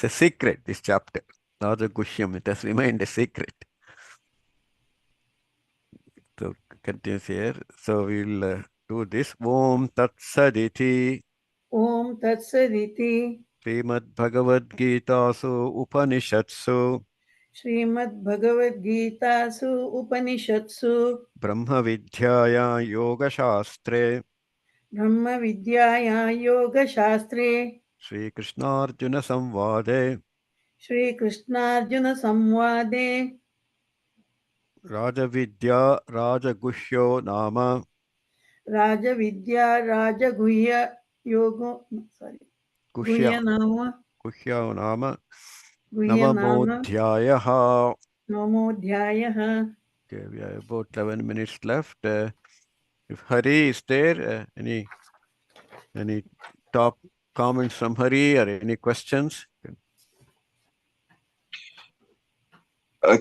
secret, this chapter. Rajagushyam, it has remained a secret. So continues here. So we'll do this. Om Tat Saditi ॐ तत्सदिति श्रीमद्भगवद्गीतासु उपनिषत्सु श्रीमद्भगवद्गीतासु उपनिषत्सु ब्रह्मविद्याया योगशास्त्रे ब्रह्मविद्यायां योगशास्त्रे श्रीकृष्णार्जुनसंवादे श्रीकृष्णार्जुनसंवादे राजविद्या राजगुह्यो नाम राजविद्या राजगुह्य योगो गुह्य गुह्यनाम गुह्यो नाम गुह्यनाम नवमोऽध्यायः. नवमोऽध्यायः. Okay, we have about 11 minutes left. If Hari is there, any top comments from Hari or any questions?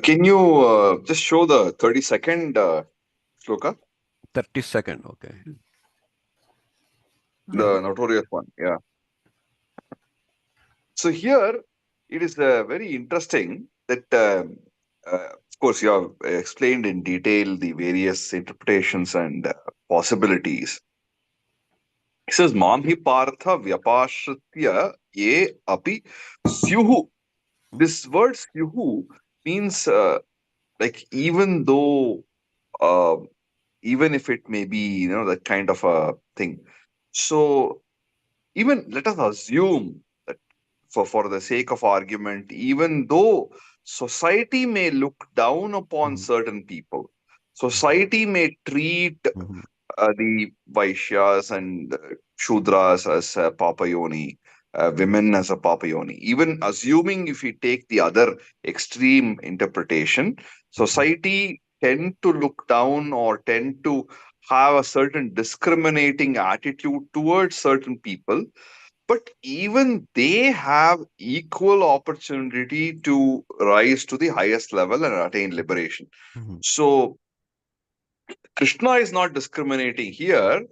Can you just show the 30-second shloka? 30 seconds, okay. the notorious one. Yeah. So here it is very interesting that, of course, you have explained in detail the various interpretations and possibilities. It says, Mamhi Partha Vyapashritya Ye Api Syuhu. This word Syuhu means like even though, uh, even if it may be, that kind of a thing. So even let us assume that for the sake of argument, even though society may look down upon Mhm. certain people, society may treat Mhm. the Vaishyas and Shudras as Papayoni, women as a Papayoni. Even assuming if we take the other extreme interpretation, Mhm. society tend to look down or tend to have a certain discriminating attitude towards certain people, but even they have equal opportunity to rise to the highest level and attain liberation. Mhm. So Krishna is not discriminating here.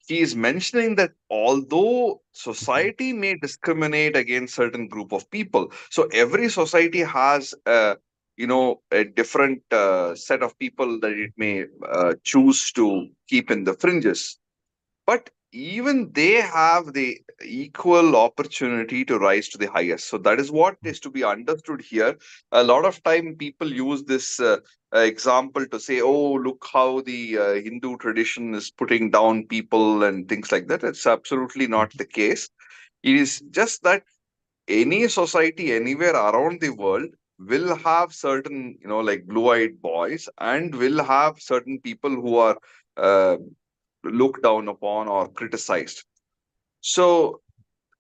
He is mentioning that although Mhm. society may discriminate against certain group of people, so every society has a different set of people that it Mhm. may choose to keep in the fringes, but even they have the equal opportunity to rise to the highest. So that is what is to be understood here. A lot of time people use this example to say, oh, look how the Hindu tradition is putting down people and things like that. It's absolutely not Mhm. the case. It is just that any society anywhere around the world will have certain, like blue-eyed boys, and will have certain people who are uh, looked down upon or criticized. So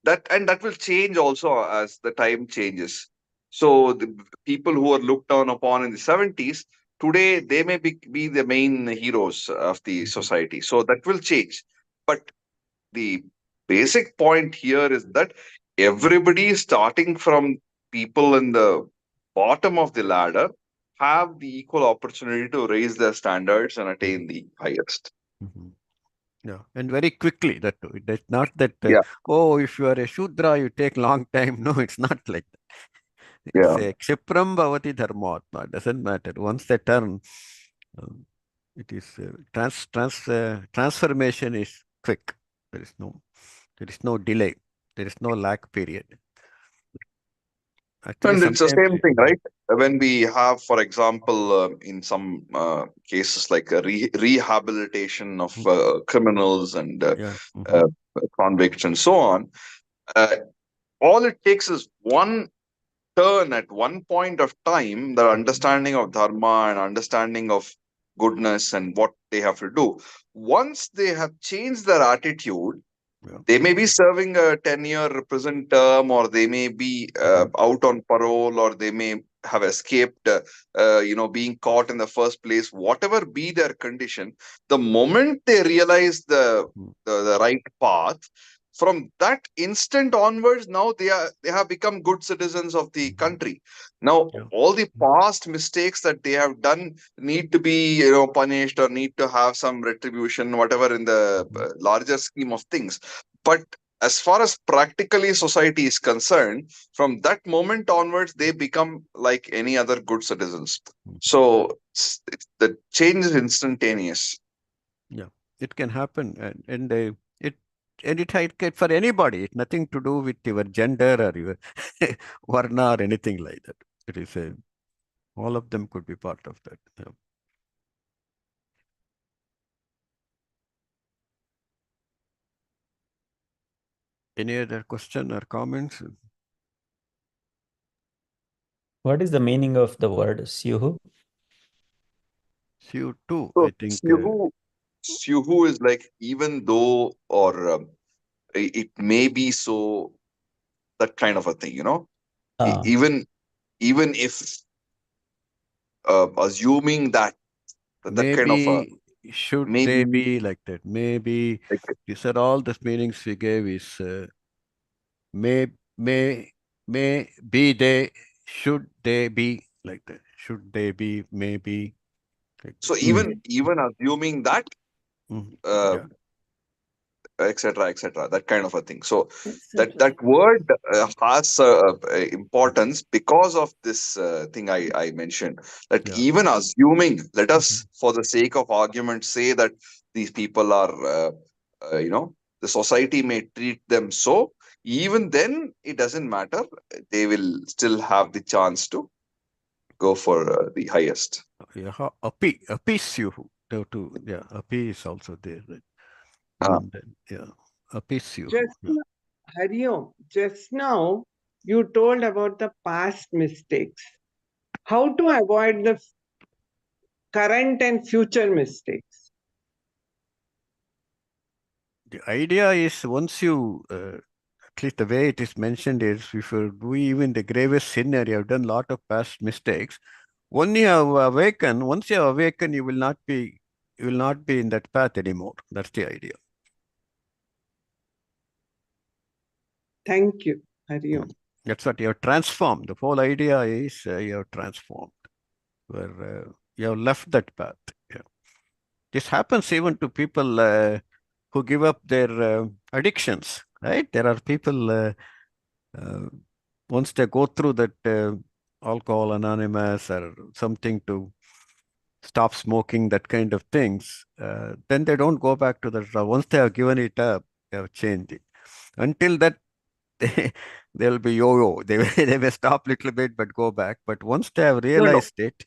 that will change also as the time changes. So the people who are looked down upon in the 70s, today they may be the main heroes of the Mhm. society. So that will change. But the basic point here is that everybody starting from people in the bottom of the ladder have the equal opportunity to raise their standards and Mhm. attain the highest. Mhm. Yeah, and very quickly that too. It's not that Yeah, oh, if you are a Shudra, you take long time. No, it's not like that. It's yeah. a Kshipram Bhavati Dharmatma. It doesn't matter. Once they turn, um, it is transformation is quick. There is no there is no delay. There is no lag period. Actually, And it's the sometimes. same thing, right? When we have, for example, in some cases like a rehabilitation of Mhm. criminals and Yeah. uh, Mhm. convicts and so on, uh, all it takes is one turn at one point of time, the Mhm. understanding of dharma and understanding of goodness and what they have to do. Once they have changed their attitude, Yeah. they may be serving a 10-year prison term, or they may be Mhm. out on parole, or they may have escaped, being caught in the first place. Whatever be their condition, the moment they realize Mhm. the right path, from that instant onwards, now they have become good citizens of the Mhm. country. Now, Yeah. all the past mistakes that they have done need to be punished, or need to have some retribution, whatever, in the Mhm. larger scheme of things. But as far as practically society is concerned, from that moment onwards, they become like any other good citizens. Mhm. So the change is instantaneous. Yeah, it can happen, it it can for anybody. It's nothing to do with your gender or your varna or anything like that. It is all of them could be part of that. Yeah. Any other question or comments? What is the meaning of the word Syuhu? You too, So I think. Syuhu is like even though, or it may be so, that kind of a thing. Ah, Even if assuming that kind of a, Maybe should they maybe, be like that? Maybe like, these are all the meanings we gave is may may may be they, should they be like that? Should they be, maybe like that? so mm, even assuming that, Mhm. uh, Yeah. etc., etc., that kind of a thing. So that etc. that word has importance because of this thing I mentioned, that Yeah. even assuming, let Mhm. us for the sake of argument say that these people are the society may treat them so, even then it doesn't matter, they will still have the chance to go for the highest. Yeah. Api Syuhu. Yeah. Api is also there. Right? Ah. And then, yeah. Api Syuhu. Just Yeah. now, Hariom, just now you told about the past mistakes. How to avoid the current and future mistakes? The idea is once you, at least the way it is mentioned is, if you do even the gravest sin or you have done a lot of past mistakes, when you have awakened, once you have awakened, you will not be in that path anymore. That's the idea. Thank you, Hariom. That's what you have transformed. The whole idea is you have transformed, where you have left that path. Yeah. This happens even to people who give up their addictions, right? There are people, uh, once they go through that alcohol anonymous or something to stop smoking, that kind of things, then they don't go back to that. Once they have given it up, they have changed it. Until that, they'll be yo-yo. They may stop a little bit but go back. But once they have No, no. realized it,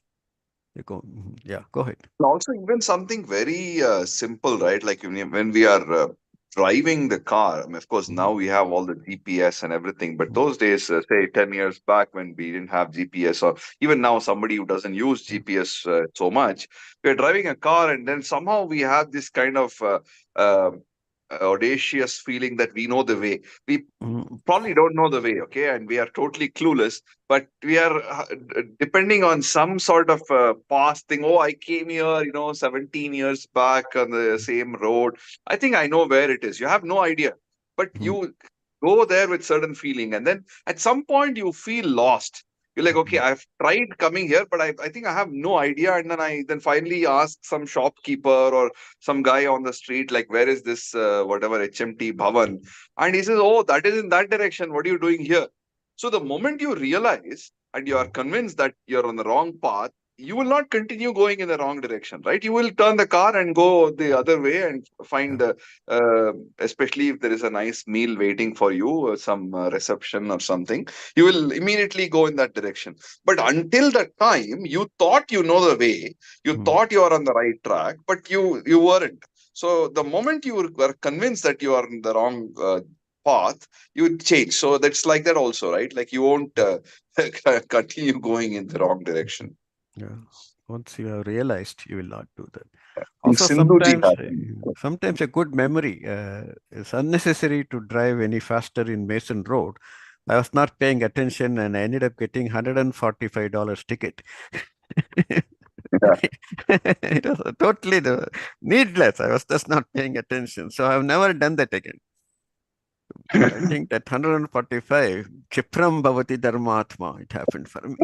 they go, yeah, go ahead. Also, even something very simple, right? Like when we are driving the car, I mean, of course, now Mhm, we have all the GPS and everything. But mhm, those days, say 10 years back when we didn't have GPS, or even now, somebody who doesn't use GPS so much, we're driving a car and then somehow we have this kind of uh, audacious feeling that we know the way. We mhm, probably don't know the way, okay? And we are totally clueless, but we are depending on some sort of past thing. Oh, I came here, 17 years back on the same road. I think I know where it is. You have no idea, but mhm, you go there with certain feeling, and then at some point you feel lost. You're like, okay, mhm, I've tried coming here, but I think I have no idea. And then I then finally ask some shopkeeper or some guy on the street, like, where is this whatever HMT Bhavan? And he says, oh, that is in that direction. What are you doing here? So the moment you realize and you are convinced that you're on the wrong path, you will not continue going in the wrong direction, right? You will turn the car and go the other way and find, yeah, especially if there is a nice meal waiting for you, or some reception or something, you will immediately go in that direction. But until that time, you thought you know the way, you mhm, thought you are on the right track, but you weren't. So the moment you were convinced that you are in the wrong path, you would change. So that's like that also, right? Like you won't continue going in the wrong direction. yeah. Once you have realized, you will not do that. I think Also, Sindhuji sometimes a good memory is unnecessary to drive any faster in Mason Road. I was not paying attention and I ended up getting $145 ticket. It was totally needless. I was just not paying attention. So I've never done that again. I think that 145, Kshipram Bhavati Dharmatma, it happened for me.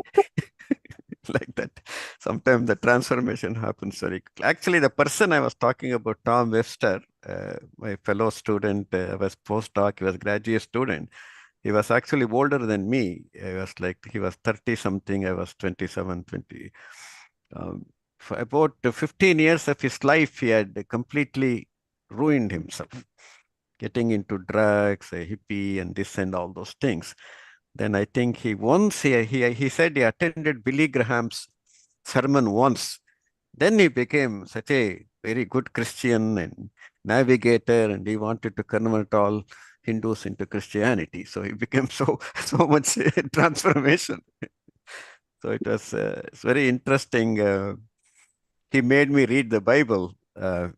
Like that. Sometimes the transformation happens very quickly. Actually, the person I was talking about, Tom Webster, my fellow student, was postdoc, he was graduate student. He was actually older than me. He was 30 something, I was 27, 20. Um, for about 15 years of his life, he had completely ruined himself, getting into drugs, a hippie, and this and all those things. Then I think he said he attended Billy Graham's sermon once. Then he became such a very good Christian and navigator, and he wanted to convert all Hindus into Christianity. So he became so much transformation. So it's very interesting. He made me read the Bible. I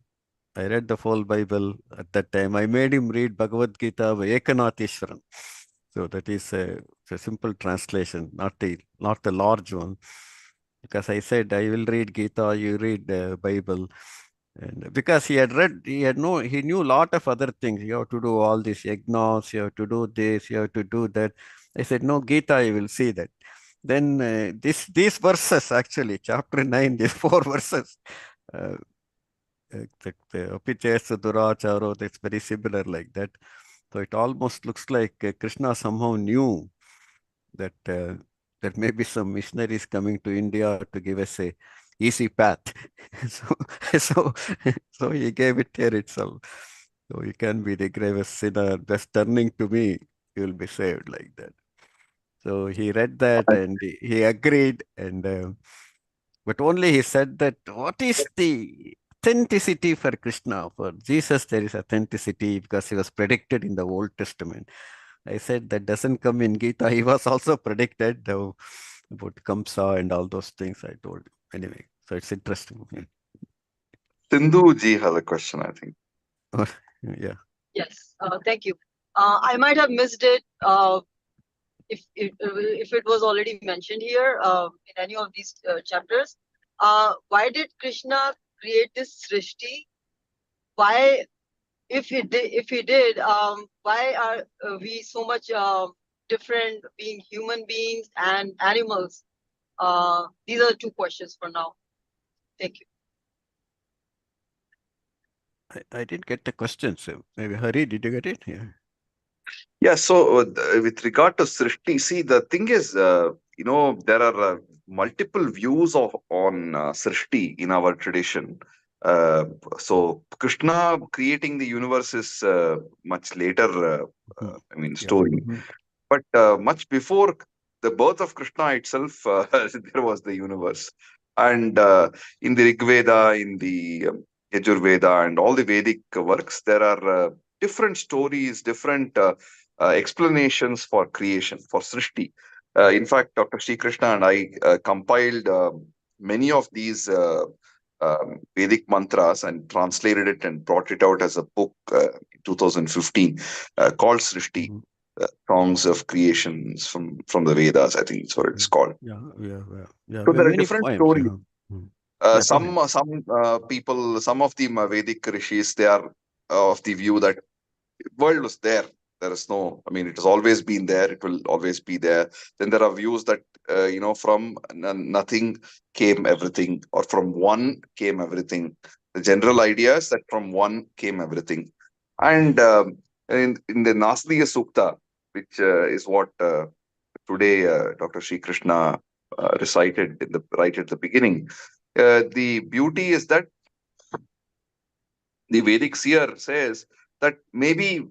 read the whole Bible at that time. I made him read Bhagavad Gita by Ekanatheshwaran. So that is a simple translation, not the large one. Because I said I will read Gita, you read the Bible, and because he knew a lot of other things. You have to do all these yagnas, you have to do this, you have to do that. I said no, Gita, you will see that. Then these verses actually, chapter 9, these four verses. Uh, Apichesa Duracharo, that's very similar like that. So it almost looks like Krishna somehow knew that there may be some missionaries coming to India to give us a easy path. so, so, so he gave it here itself. So you can be the gravest sinner, just turning to me, you will be saved like that. So he read that and he agreed, and but only he said that what is the authenticity for Krishna? For Jesus, there is authenticity because he was predicted in the Old Testament. I said that doesn't come in Gita. He was also predicted about Kamsa and all those things I told you. Anyway, so it's interesting. Sindhu ji has a question, I think. Yeah. Yes, thank you. I might have missed it if it was already mentioned here in any of these chapters. Why did Krishna create this srishti? Why, if he did, why are we so much different, being human beings and animals? These are two questions for now. Thank you. I didn't get the question, so maybe Hari, did you get it? Yeah. Yeah, so with regard to Srishti, see, the thing is, there are multiple views on Srishti in our tradition. Uh, so Krishna creating the universe is much later, Yeah. story. But much before the birth of Krishna itself, there was the universe. And in the Rig Veda, in the Yajur Veda, and all the Vedic works, there are different stories, different explanations for creation, for Srishti. In fact, Dr. Sri Krishna and I compiled many of these Vedic mantras and translated it and brought it out as a book in 2015 called Srishti. Songs of creations from the Vedas, I think it's what it's called. Yeah. So there are Many different poems. stories. Yeah, Some people, some of the Vedic rishis, they are of the view that world was there. There is no, it has always been there. It will always be there. Then there are views that from nothing came everything, or from one came everything. The general idea is that from one came everything. And in the Nasliya Sukta, which is what today Dr. Sri Krishna recited right at the beginning, the beauty is that the Vedic seer says that maybe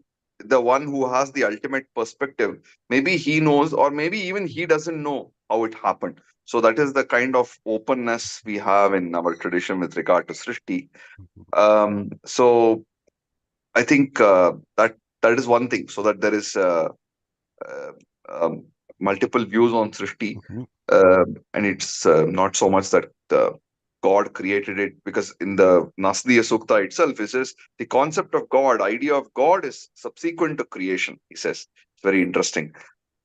the one who has the ultimate perspective, maybe he knows, or maybe even he doesn't know how it happened. So that is the kind of openness we have in our tradition with regard to Srishti. So I think that is one thing. So that there is uh, um, multiple views on Srishti, and it's not so much that God created it, because in the Nasliya Sukta itself, it says the concept of God, idea of God is subsequent to creation. He says it's very interesting.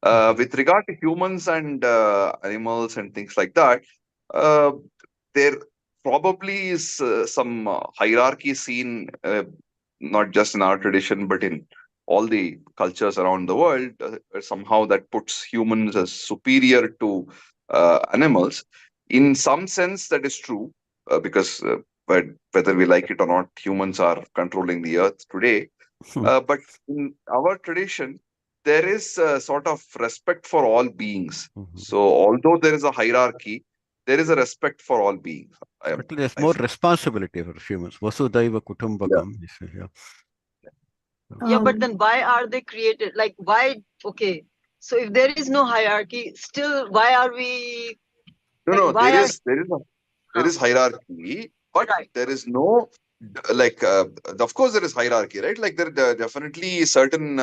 With regard to humans and animals and things like that, uh, there probably is some hierarchy seen, not just in our tradition, but in all the cultures around the world, somehow that puts humans as superior to animals. In some sense, that is true, because whether we like it or not, humans are controlling the earth today. But in our tradition, there is a sort of respect for all beings. So, although there is a hierarchy, there is a respect for all beings. But there's I more feel. responsibility for humans. Vasudhaiva Kutumbakam. Yeah. Yeah, but Um, then why are they created? Like, why? Okay, so if there is no hierarchy, still, why are we No, like? no, Why are there is hierarchy, but right? there is no like. Of course, there is hierarchy, right? Like there definitely certain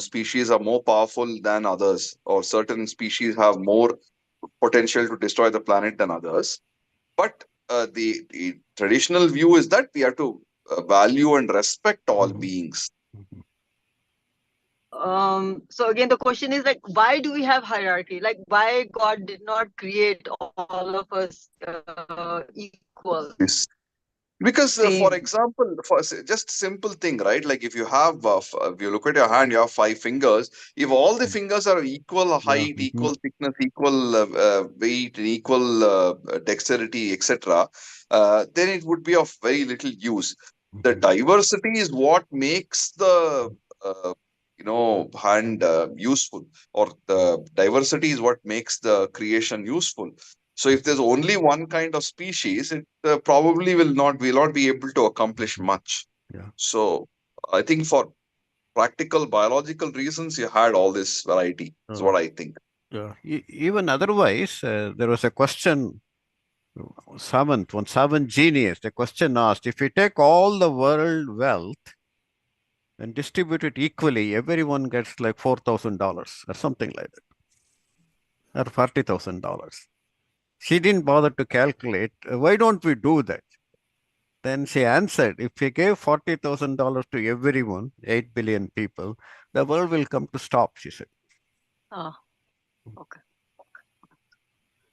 species are more powerful than others, or certain species have more potential to destroy the planet than others. But the traditional view is that we have to value and respect all beings. So again, the question is like, why do we have hierarchy? Like, why God did not create all of us equal? This Because, for Same. example, just simple thing, right? Like if you have, if you look at your hand, you have 5 fingers. If all the fingers are equal height, equal thickness, equal weight, and equal dexterity, etc., then it would be of very little use. The diversity is what makes the hand useful, or the diversity is what makes the creation useful. So if there's only one kind of species, it probably will not be able to accomplish much. Yeah. So I think for practical biological reasons, you had all this variety. Is what I think. Yeah. Even otherwise, there was a question, seventh genius, the question asked, if you take all the world wealth and distribute it equally, everyone gets like $4,000 or something like that, or $40,000. She didn't bother to calculate, why don't we do that? Then she answered, if we gave $40,000 to everyone, 8 billion people, the world will come to stop, she said. Ah, okay.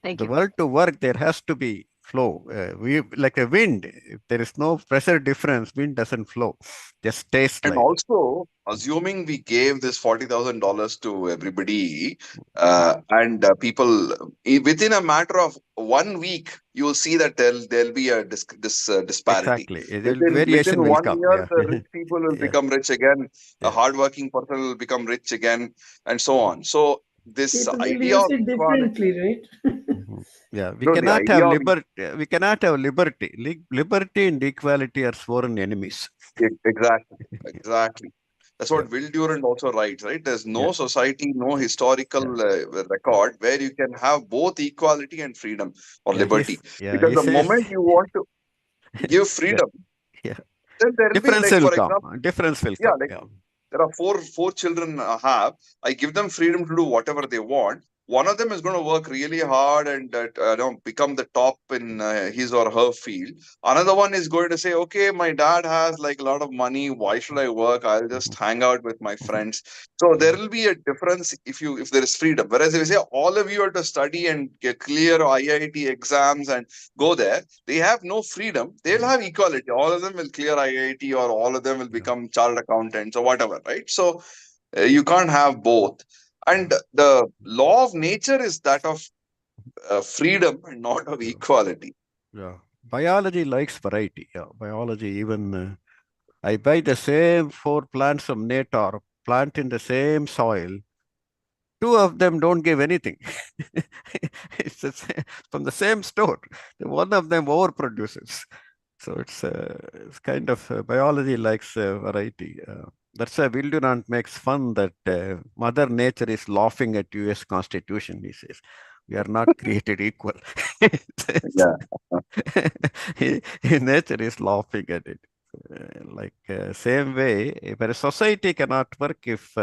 Thank The you. world to work, there has to be flow. We like a wind. If there is no pressure difference, wind doesn't flow. Just stays And like. also, assuming we gave this $40,000 to everybody, and people, within a matter of 1 week, you will see that there'll be a disparity. Exactly. Within Variation will one come. year, Yeah. the rich people will Yeah. become rich again. A Yeah. hardworking person will become rich again, and so on. So this People will idea use of it equality, differently, right? Yeah. We no, the cannot idea have of liberty. We cannot have liberty. Liberty and equality are sworn enemies. exactly, exactly. That's Yeah. what Will Durant also writes, right? There's Yeah. no society, no historical record where you can have both equality and freedom or Yeah. liberty. Yeah. Because He the says. moment you want to give Yeah. freedom, Yeah. then there will be, Difference like, will for come. example, Difference will yeah, come. like Yeah. there are four children have. I give them freedom to do whatever they want. One of them is going to work really hard and become the top in his or her field. Another one is going to say, okay, my dad has like a lot of money, why should I work? I'll just hang out with my friends. So there will be a difference if there is freedom. Whereas if you say all of you are to study and clear IIT exams and go there, they have no freedom. They'll have equality. All of them will clear IIT, or all of them will become chartered accountants or whatever, right? So you can't have both. And the law of nature is that of freedom and not of equality. Yeah. Biology likes variety. Yeah. Biology, even I buy the same 4 plants from Nature, plant in the same soil. 2 of them don't give anything. From the same store. One of them overproduces. So it's kind of biology likes variety. That's why Will Durant makes fun that Mother Nature is laughing at U.S. Constitution. He says we are not created equal. Yeah. Nature is laughing at it. Same way, if a society cannot work if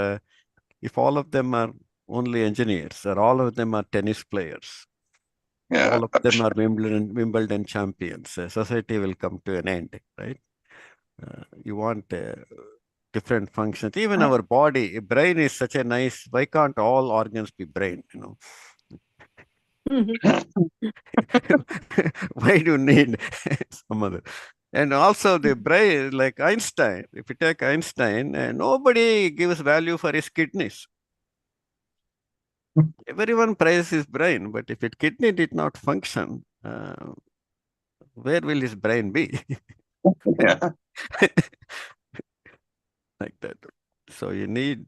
all of them are only engineers or all of them are tennis players, Yeah. all of them are Wimbledon champions, society will come to an end, right? You want different functions. Even our body, brain is such a nice. Why can't all organs be brain? Why do you need some other? And also the brain, like Einstein. If you take Einstein, nobody gives value for his kidneys. Everyone praises his brain, but if his kidney did not function, where will his brain be? Yeah. Like that. So you need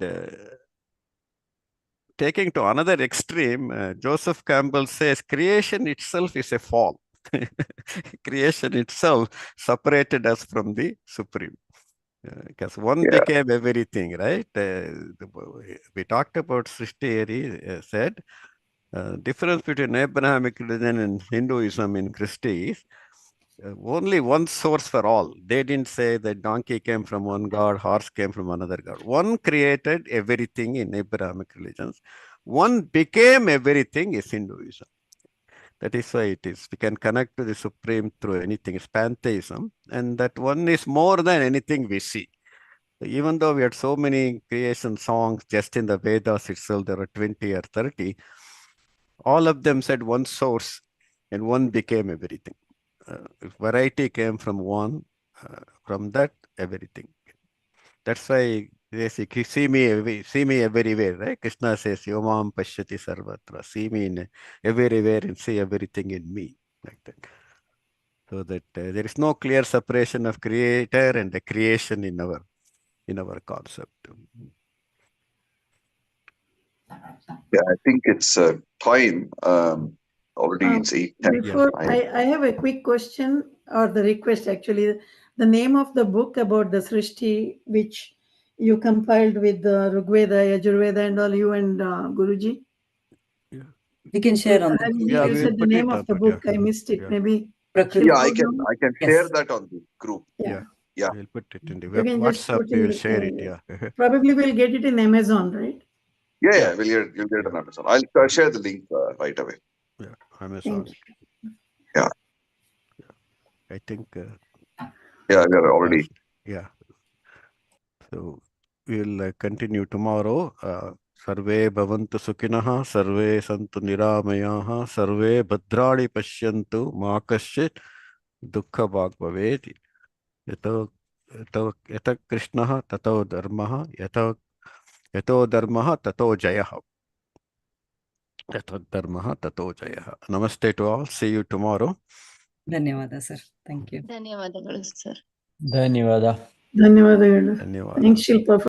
taking to another extreme. Joseph Campbell says creation itself is a fall. Creation itself separated us from the supreme. Because one Yeah. became everything, right? We talked about Srishti said difference between Abrahamic religion and Hinduism in Christie is only one source for all. They didn't say that donkey came from one god, horse came from another god. One created everything in Abrahamic religions. One became everything is Hinduism. That is why it is. We can connect to the Supreme through anything. It's pantheism. And that one is more than anything we see. Even though we had so many creation songs just in the Vedas itself, there are 20 or 30, all of them said one source and one became everything. variety came from one. From that, everything. That's why they say, see me everywhere, right? Krishna says, Yomam Pashyati Sarvatra. See me in everywhere and see everything in me. Like that. So that there is no clear separation of creator and the creation in our concept. Yeah, I think it's time. Already it's 8:10. Before I have a quick question or the request actually. The name of the book about the Srishti, which you compiled with the Rigveda, Yajurveda, and all, you and Guruji. We can share on the And group. Yeah, you we will said the put name it of up, the but book. yeah. I missed it. Yeah. Maybe. Prakriti. Yeah, she'll I go can down. Yes. share that on the group. Yeah. Yeah. We'll put it in the You can just WhatsApp. put We in will share it. the, Yeah. probably we'll get it in Amazon, right? Yeah, you'll get it on Amazon. I'll share the link right away. Yeah. Amazon. Thank you. Yeah. I think. Yeah, we are already. Yeah. So we'll continue tomorrow. Sarve bhavantu sukhinah, sarve santu niramayah, sarve bhadrani pashyantu, ma kaschit dukkha bhag bhavet. Yata Krishnah tato dharmah, yato dharmah tato jayah. Yato dharmah tato jayah. Namaste to all. See you tomorrow. ಧನ್ಯವಾದ sir. Thank you. ಧನ್ಯವಾದಗಳು sir. ಧನ್ಯವಾದ. ಧನ್ಯವಾದಗಳು. ಧನ್ಯವಾದ. Thanks, Shilpa.